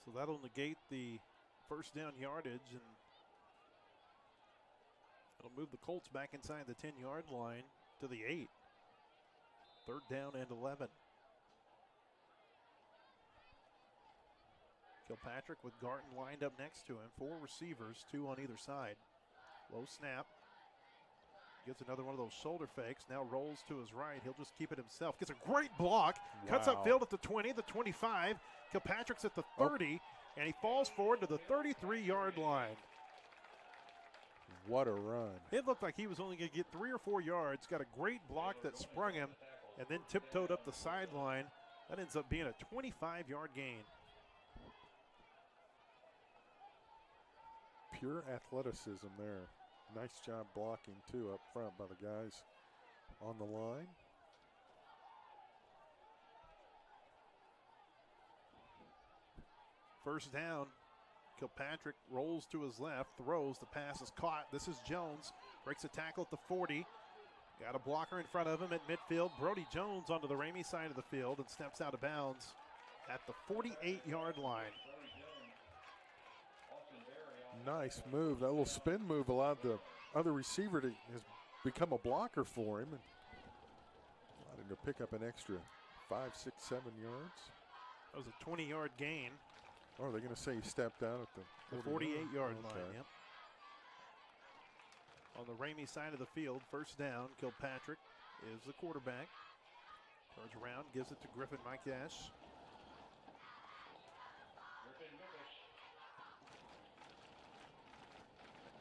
So that'll negate the first down yardage, and It'll move the Colts back inside the 10-yard line to the 8. 3rd down and 11. Kilpatrick with Garton lined up next to him. 4 receivers, 2 on either side. Low snap. Gets another one of those shoulder fakes. Now rolls to his right. He'll just keep it himself. Gets a great block. Wow. Cuts upfield at the 20, the 25. Kilpatrick's at the 30, and he falls forward to the 33-yard line. What a run. It looked like he was only going to get 3 or 4 yards. Got a great block that sprung him, and then tiptoed up the sideline. That ends up being a 25-yard gain. Pure athleticism there. Nice job blocking, too, up front by the guys on the line. First down. Kilpatrick rolls to his left, throws. The pass is caught. This is Jones. Breaks a tackle at the 40. Got a blocker in front of him at midfield. Brody Jones onto the Ramey side of the field and steps out of bounds at the 48-yard line. Nice move. That little spin move allowed the other receiver to has become a blocker for him and allowed him to pick up an extra 5, 6, 7 yards. That was a 20-yard gain. Oh, are they going to say he stepped out at the 48-yard okay. line, yep. On the Ramey side of the field, first down. Kilpatrick is the quarterback. Turns around, gives it to Griffin Mikedash.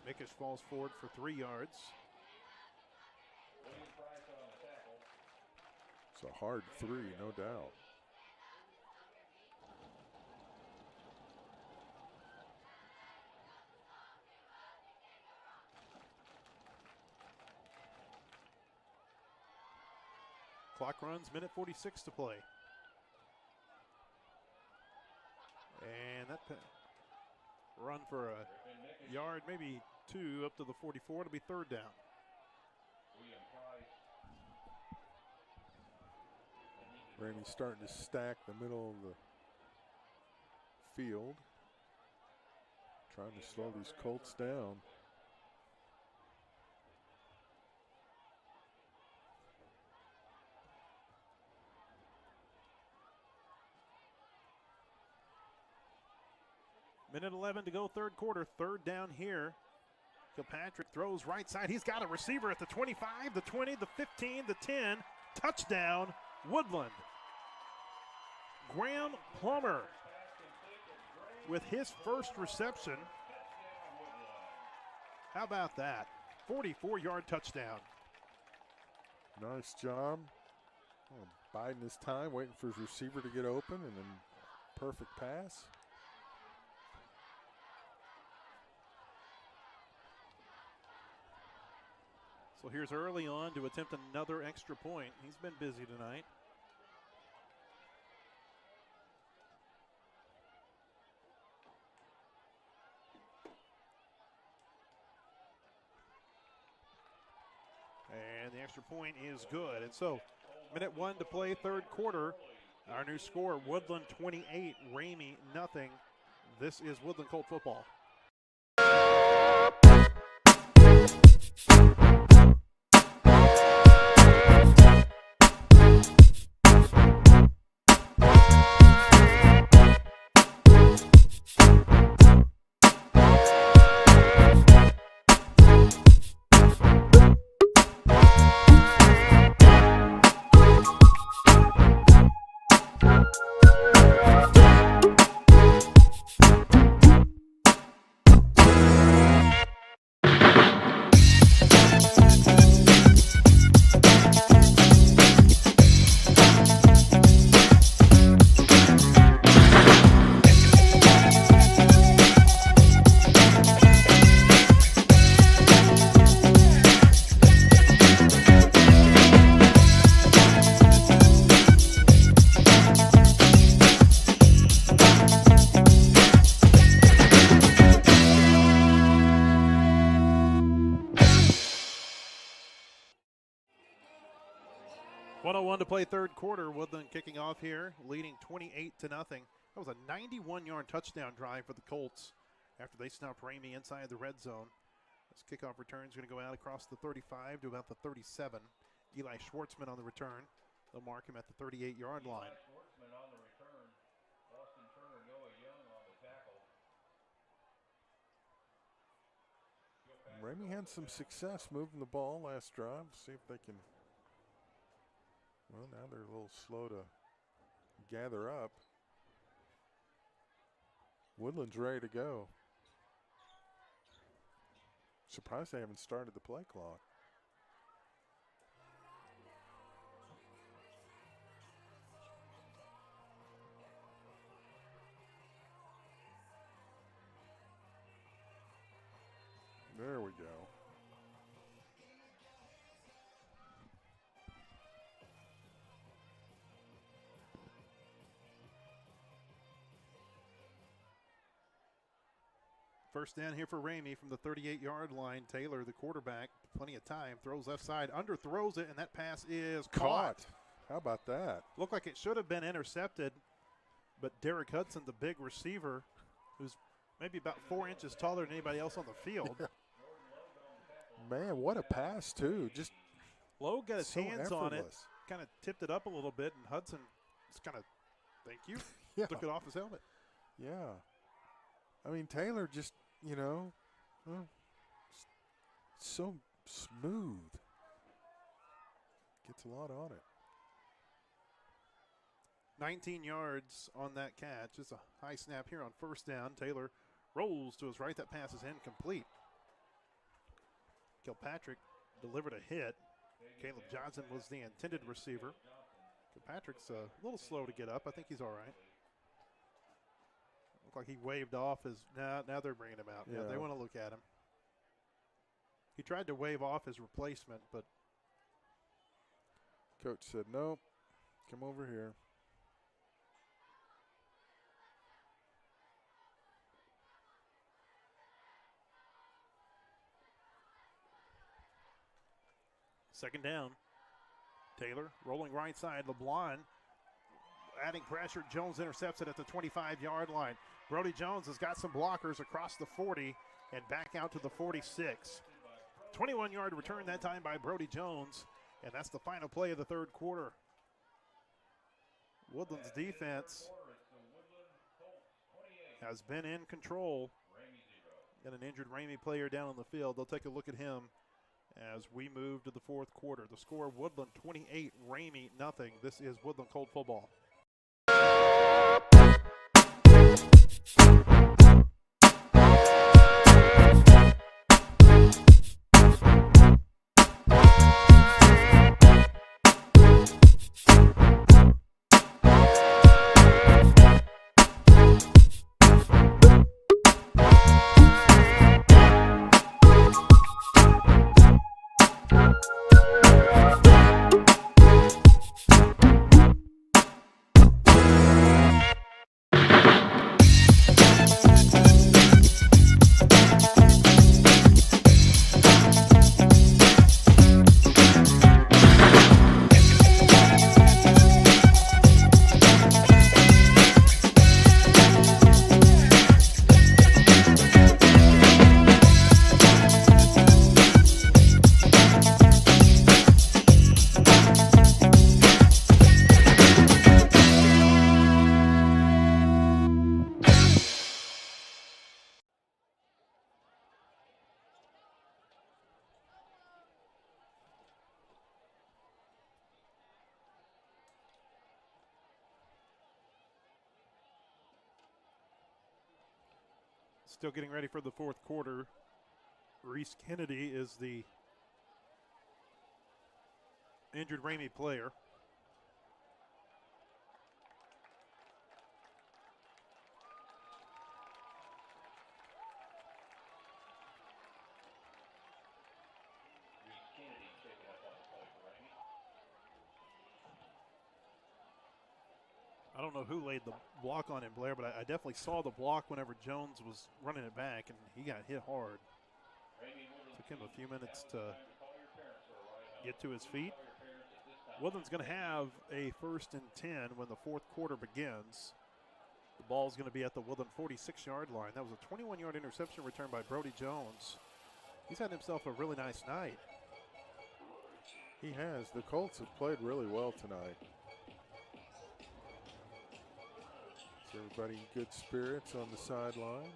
Mickish falls forward for 3 yards. It's a hard 3, no doubt. Clock runs, minute 46 to play. And that run for a yard, maybe 2 up to the 44. It'll be 3rd down. Ramey's starting to stack the middle of the field. Trying to slow these Colts down. Minute 11 to go, 3rd quarter. 3rd down here. Kilpatrick throws right side. He's got a receiver at the 25, the 20, the 15, the 10. Touchdown, Woodland. Graham Plummer with his first reception. How about that? 44-yard touchdown. Nice job. Oh, biding his time, waiting for his receiver to get open, and then perfect pass. So here's early on to attempt another extra point. He's been busy tonight. And the extra point is good. And so, minute 1 to play, 3rd quarter. Our new score, Woodland 28, Ramey nothing. This is Woodland Colt football. To play 3rd quarter. Woodland kicking off here, leading 28-0. That was a 91-yard touchdown drive for the Colts after they stopped Ramey inside the red zone. This kickoff return is going to go out across the 35 to about the 37. Eli Schwartzman on the return. They'll mark him at the 38-yard line. Schwartzman on the return. Austin Turner, Noah Young on the tackle. Ramey had some success moving the ball last drive. See if they can. Well, now they're a little slow to gather up. Woodland's ready to go. Surprised they haven't started the play clock. There we go. First down here for Ramey from the 38-yard line. Taylor, the quarterback, plenty of time, throws left side, underthrows it, and that pass is caught. How about that? Looked like it should have been intercepted, but Derek Hudson, the big receiver, who's maybe about 4 inches taller than anybody else on the field. Man, what a pass, too. Just Lowe got his so hands on it, effortless. kind of tipped it up a little bit, and Hudson just kind of, thank you, Yeah. took it off his helmet. Yeah. I mean, Taylor just, so smooth. Gets a lot on it. 19 yards on that catch. It's a high snap here on first down. Taylor rolls to his right. That pass is incomplete. Kilpatrick delivered a hit. Caleb Johnson was the intended receiver. Kilpatrick's a little slow to get up. I think he's all right. Looked like he waved off his. Now they're bringing him out. Yeah, they want to look at him. He tried to wave off his replacement, but Coach said, nope, come over here. second down. Taylor rolling right side. LeBlanc adding pressure. Jones intercepts it at the 25-yard line. Brody Jones has got some blockers across the 40 and back out to the 46. 21-yard return that time by Brody Jones, and that's the final play of the third quarter. Woodland's defense has been in control. Got an injured Ramey player down on the field. They'll take a look at him as we move to the fourth quarter. The score, Woodland 28, Ramey nothing. This is Woodland Cold Football. Still getting ready for the fourth quarter. Reese Kennedy is the injured Ramey player. I don't know who laid the block on him, Blair, but I definitely saw the block whenever Jones was running it back, and he got hit hard. Took him a few minutes to get to his feet. Woodland's going to have a 1st and 10 when the fourth quarter begins. The ball's going to be at the Woodland 46-yard line. That was a 21-yard interception return by Brody Jones. He's had himself a really nice night. He has. The Colts have played really well tonight. Is everybody in good spirits on the sideline?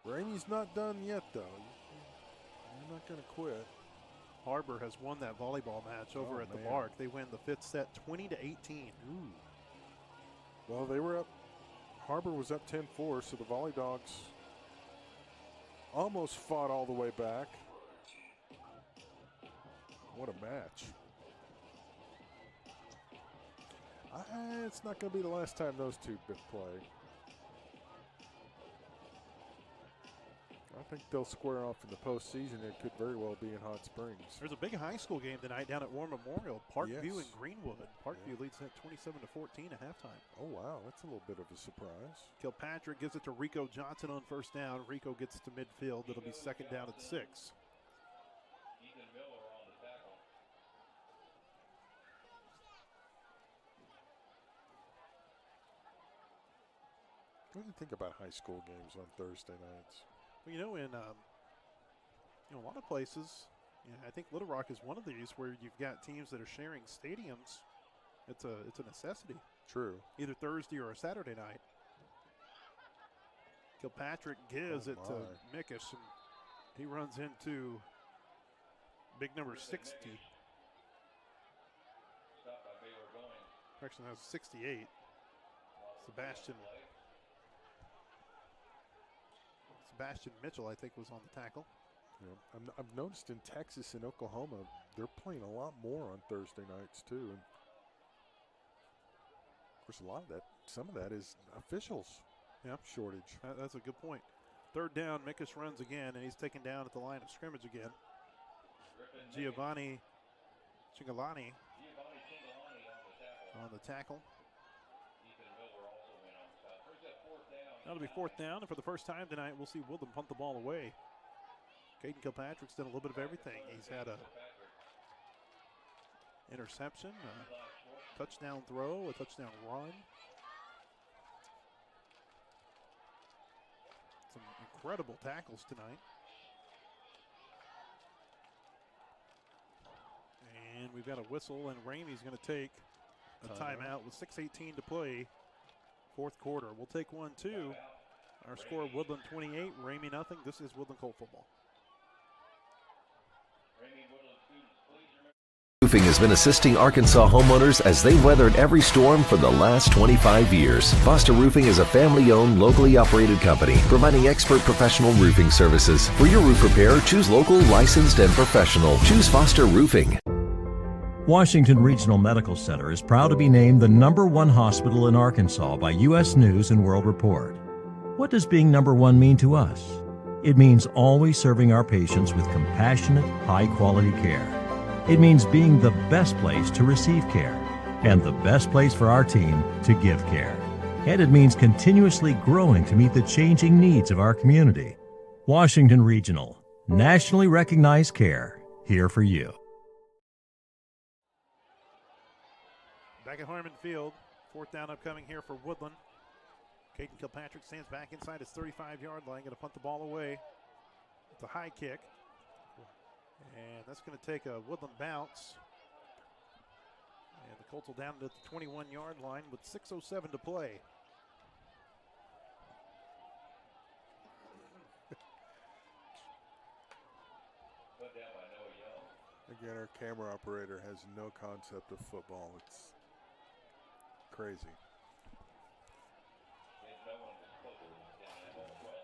Ramey's not done yet, though. You're not going to quit. Harbor has won that volleyball match over at the Mark. They win the 5th set 20-18. Ooh. Well, they were up. Harbor was up 10-4, so the Volley Dogs almost fought all the way back. What a match. It's not going to be the last time those two play. I think they'll square off in the postseason. It could very well be in Hot Springs. There's a big high school game tonight down at War Memorial. Parkview Yes. and Greenwood. Parkview leads at 27-14 at halftime. Oh, wow. That's a little bit of a surprise. Kilpatrick gives it to Rico Johnson on first down. Rico gets to midfield. It'll be second down at 6. Ethan Miller on the tackle. What do you think about high school games on Thursday nights? Well, in a lot of places, I think Little Rock is one of these where you've got teams that are sharing stadiums. It's a necessity. True. Either Thursday or a Saturday night. Kilpatrick gives it to Mickish, and he runs into big number 60. Stop by Baylor going. Actually, that was 68. Sebastian Mitchell, I think, was on the tackle. Yeah. I've noticed in Texas and Oklahoma, they're playing a lot more on Thursday nights, too. And of course, some of that is officials shortage. That's a good point. Third down, Mickish runs again, and he's taken down at the line of scrimmage again. Giovanni Cingolani on the tackle. Ethan Miller also went on top. Where's that fourth down? That'll be fourth down, and for the first time tonight, we'll see Woodland punt the ball away. Caden Kilpatrick's done a little bit of everything. He's had a interception, a touchdown throw, a touchdown run. Some incredible tackles tonight. And we've got a whistle, and Ramey's going to take a timeout with 6:18 to play, fourth quarter. We'll take one, too. Our score, Woodland 28, Ramey nothing. This is Woodland Colt football. Roofing has been assisting Arkansas homeowners as they weathered every storm for the last 25 years. Foster Roofing is a family-owned, locally operated company providing expert professional roofing services. For your roof repair, choose local, licensed, and professional. Choose Foster Roofing. Washington Regional Medical Center is proud to be named the #1 hospital in Arkansas by U.S. News and World Report. What does being #1 mean to us? It means always serving our patients with compassionate, high-quality care. It means being the best place to receive care and the best place for our team to give care. And it means continuously growing to meet the changing needs of our community. Washington Regional, nationally recognized care, here for you. Back at Harmon Field, fourth down upcoming here for Woodland. Caden Kilpatrick stands back inside his 35-yard line, going to punt the ball away. It's a high kick. And that's going to take a Woodland bounce. And the Colts will down to the 21-yard line with 6:07 to play. Put down by Noah Young. Again, our camera operator has no concept of football. It's crazy.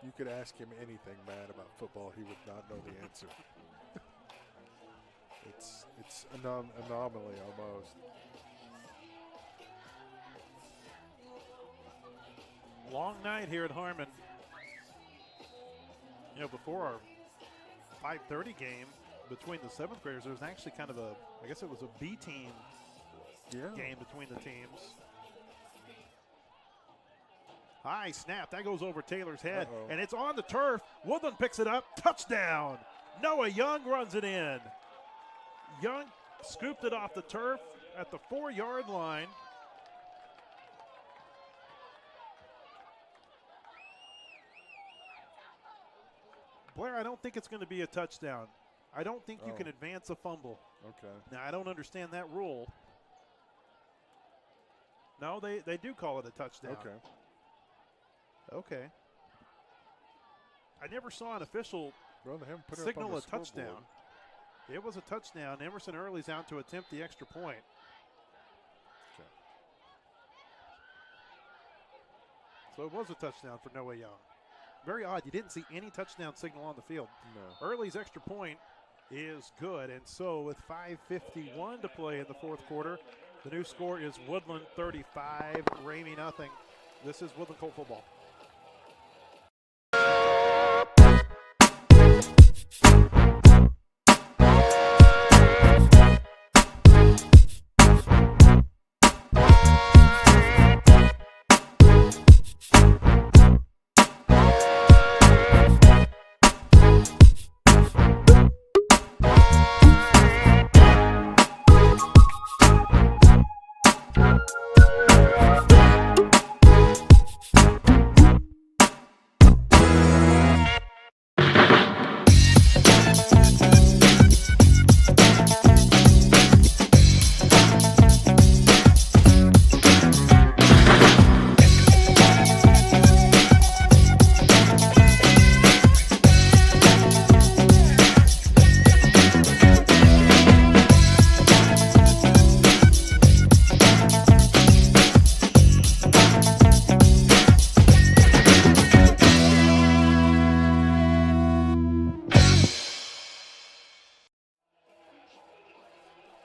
You could ask him anything, Matt, about football. He would not know the answer. It's an anomaly almost. Long night here at Harmon. Before our 5:30 game between the 7th graders, there was actually kind of I guess it was a B team game between the teams. High snap, that goes over Taylor's head, and it's on the turf. Woodland picks it up, touchdown. Noah Young runs it in. Young scooped it off the turf at the 4-yard line. Blair, I don't think it's going to be a touchdown. I don't think you Oh. can advance a fumble. Okay. Now, I don't understand that rule. No, they do call it a touchdown. Okay. Okay. I never saw an official Well, they haven't put it signal up on a the scoreboard. touchdown. It was a touchdown. Emerson Early's out to attempt the extra point. Okay. So it was a touchdown for Noah Young. Very odd. You didn't see any touchdown signal on the field. No. Early's extra point is good. And so with 5:51 to play in the fourth quarter, the new score is Woodland 35, Ramey nothing. This is Woodland Colt football.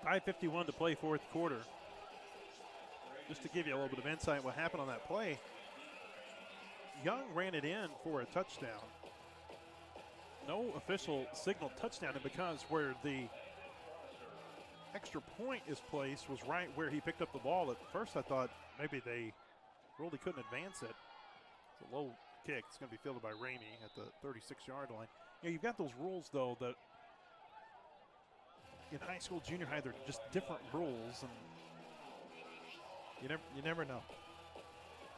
.51 to play fourth quarter. Just to give you a little bit of insight what happened on that play, Young ran it in for a touchdown. No official signal touchdown, and because where the extra point is placed was right where he picked up the ball, at first I thought maybe they really couldn't advance it. It's a low kick. It's going to be fielded by Ramey at the 36-yard line. You know, you've got those rules, though, that in high school, junior high, they're just different rules, and you never know.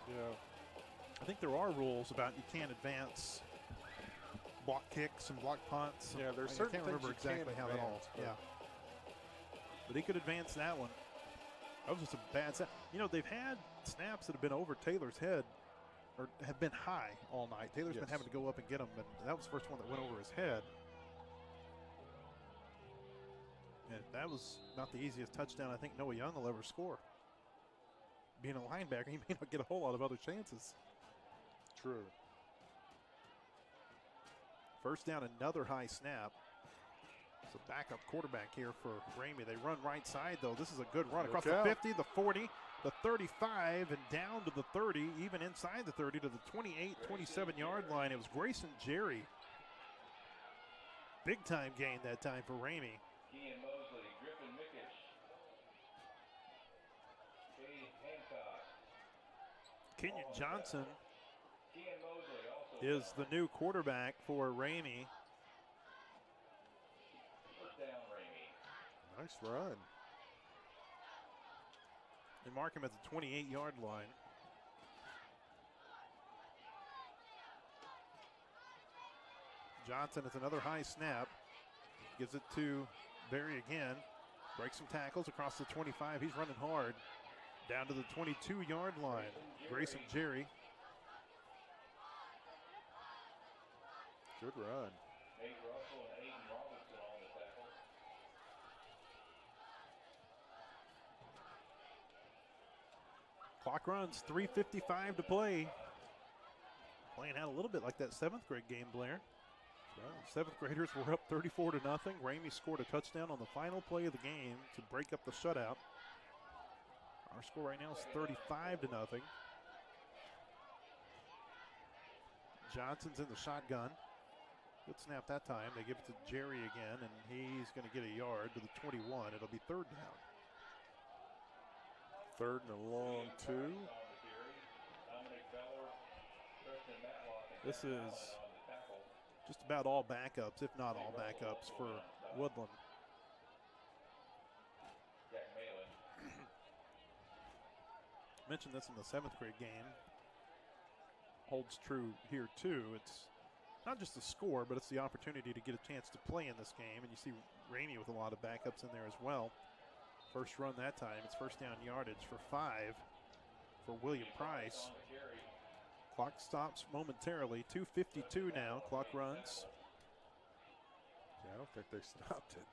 Yeah. I think there are rules about you can't advance block kicks and block punts. Yeah, there's I certain can't remember things you exactly can't how that all. advance, but- Yeah. But he could advance that one. That was just a bad snap. You know, they've had snaps that have been over Taylor's head, or have been high all night. Taylor's been Yes. having to go up and get them, and that was the first one that went over his head. And that was not the easiest touchdown I think Noah Young will ever score. Being a linebacker, he may not get a whole lot of other chances. True. First down, another high snap. It's a backup quarterback here for Ramey. They run right side, though. This is a good run across Look the out. 50, the 40, the 35, and down to the 30, even inside the 30 to the 28, 27-yard line. It was Grayson Jerry. Big-time gain that time for Ramey. Kean Mosley, Griffin Mickish, Jay Hancock. Kenyon Johnson Kean Mosley also is the new quarterback for Ramey. first down, Ramey. Nice run. They mark him at the 28-yard line. Johnson is another high snap. Gives it to Berry again. Breaks some tackles across the 25. He's running hard. Down to the 22-yard line. Grayson Jerry. Good run. Nate Russell and Aiden Robinson on the tackle. Clock runs, 3:55 to play. Playing out a little bit like that 7th grade game, Blair. Seventh graders were up 34-0. Ramey scored a touchdown on the final play of the game to break up the shutout. Our score right now is 35-0. Johnson's in the shotgun. Good snap that time. They give it to Jerry again, and he's going to get a yard to the 21. It'll be third down. Third and a long two. This is just about all backups, if not all backups, for Woodland. Jack Malin. Mentioned this in the 7th grade game. Holds true here too. It's not just the score, but it's the opportunity to get a chance to play in this game. And you see Ramey with a lot of backups in there as well. First run that time. It's first down yardage for 5 for William Price. Clock stops momentarily. 2:52 now. Clock runs. Yeah, I don't think they stopped it.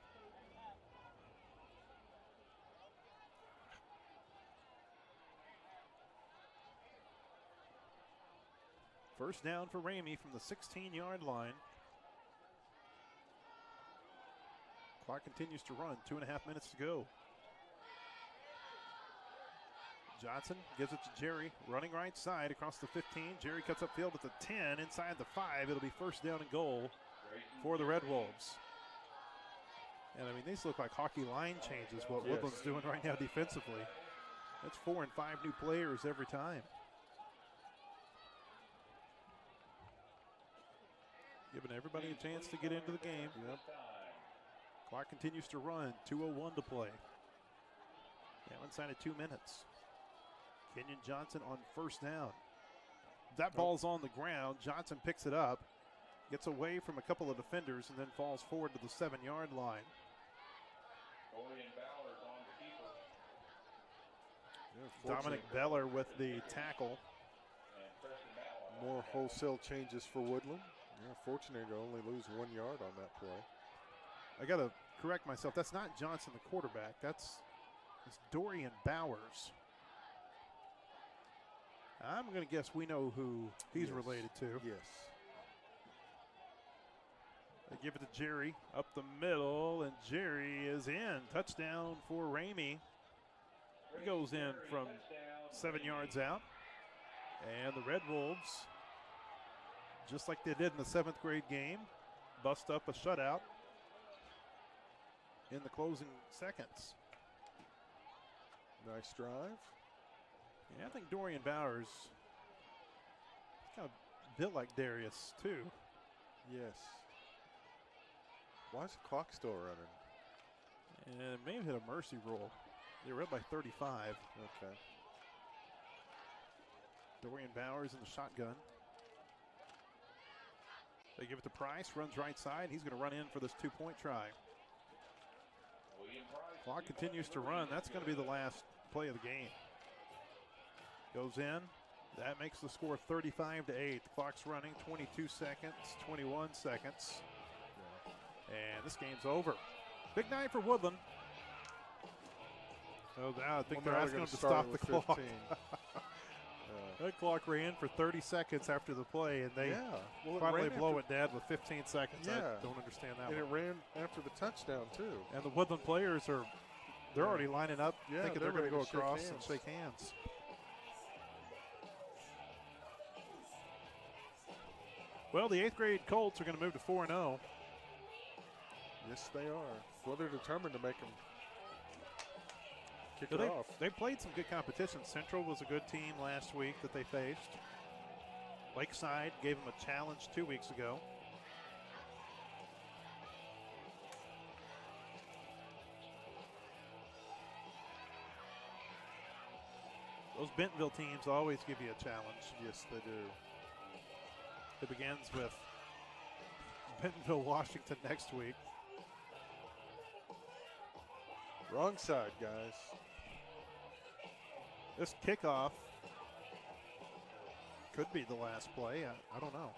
First down for Ramey from the 16-yard line. Clock continues to run. 2.5 minutes to go. Johnson gives it to Jerry, running right side across the 15. Jerry cuts upfield at the 10, inside the 5. It'll be first down and goal for the Red Wolves. And I mean, these look like hockey line changes, what Woodland's doing right now defensively. That's 4 and 5 new players every time. Giving everybody a chance to get into the game. Yep. Clock continues to run. 2:01 to play. Now inside of 2 minutes. Kenyon Johnson on first down. That ball's on the ground. Johnson picks it up, gets away from a couple of defenders, and then falls forward to the 7-yard line. Yeah, Dominic Beller with the tackle. More wholesale changes for Woodland. Yeah, fortunate to only lose 1 yard on that play. I got to correct myself. That's not Johnson, the quarterback. It's Dorian Bowers. I'm going to guess we know who he's related to. Yes. They give it to Jerry up the middle, and Jerry is in. Touchdown for Ramey. He goes in from 7 yards out. And the Red Wolves, just like they did in the 7th grade game, bust up a shutout in the closing seconds. Nice drive. Yeah, I think Dorian Bowers is kind of built like Darius, too. Yes. Why is the clock still running? And may have hit a mercy rule. They were up by 35. Okay. Dorian Bowers in the shotgun. They give it to Price, runs right side. He's going to run in for this 2-point try. Clock continues to run. That's going to be the last play of the game. Goes in. That makes the score 35-8. The clock's running. 22 seconds, 21 seconds. And this game's over. Big night for Woodland. Oh, now I think they're asking them to stop the clock. That clock ran for 30 seconds after the play, and they finally blow it dead with 15 seconds. I don't understand that one. And it ran after the touchdown, too. And the Woodland players they're already lining up, thinking they're going to go across and shake hands. Well, the 8th grade Colts are going to move to 4-0. Yes, they are. Well, they're determined to make them kick it off. They played some good competition. Central was a good team last week that they faced. Lakeside gave them a challenge 2 weeks ago. Those Bentonville teams always give you a challenge. Yes, they do. It begins with Bentonville, Washington next week. Wrong side, guys. This kickoff could be the last play. I don't know.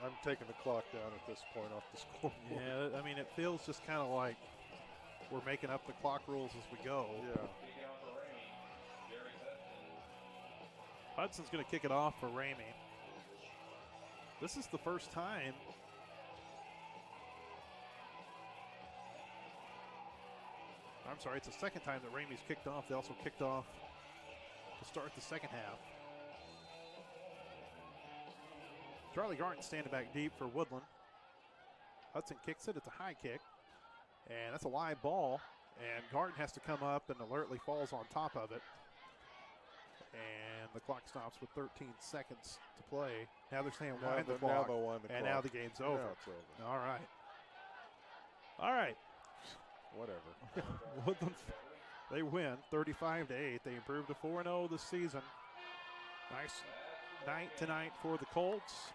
I'm taking the clock down at this point off the scoreboard. Yeah, I mean, it feels just kind of like we're making up the clock rules as we go. Yeah. Hudson's going to kick it off for Ramey. This is the first time I'm sorry, it's the second time that Ramey's kicked off. They also kicked off to start the second half. Charlie Garton standing back deep for Woodland. Hudson kicks it. It's a high kick. And that's a live ball. And Garton has to come up and alertly falls on top of it. And the clock stops with 13 seconds to play. Now they're saying wind the clock. Now they'll wind the and clock. now the game's over. Now it's over. All right. All right. Whatever. Woodland, they win 35-8. They improved to 4-0 this season. Nice night tonight for the Colts.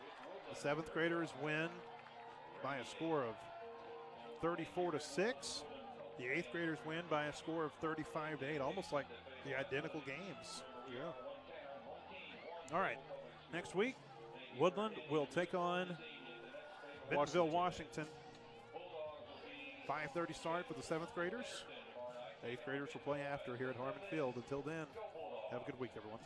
The 7th graders win by a score of 34-6. The 8th graders win by a score of 35-8, almost like the identical games. Yeah. All right, next week, Woodland will take on Bentonville, Washington. 5:30 start for the 7th graders. 8th graders will play after here at Harmon Field. Until then, have a good week, everyone.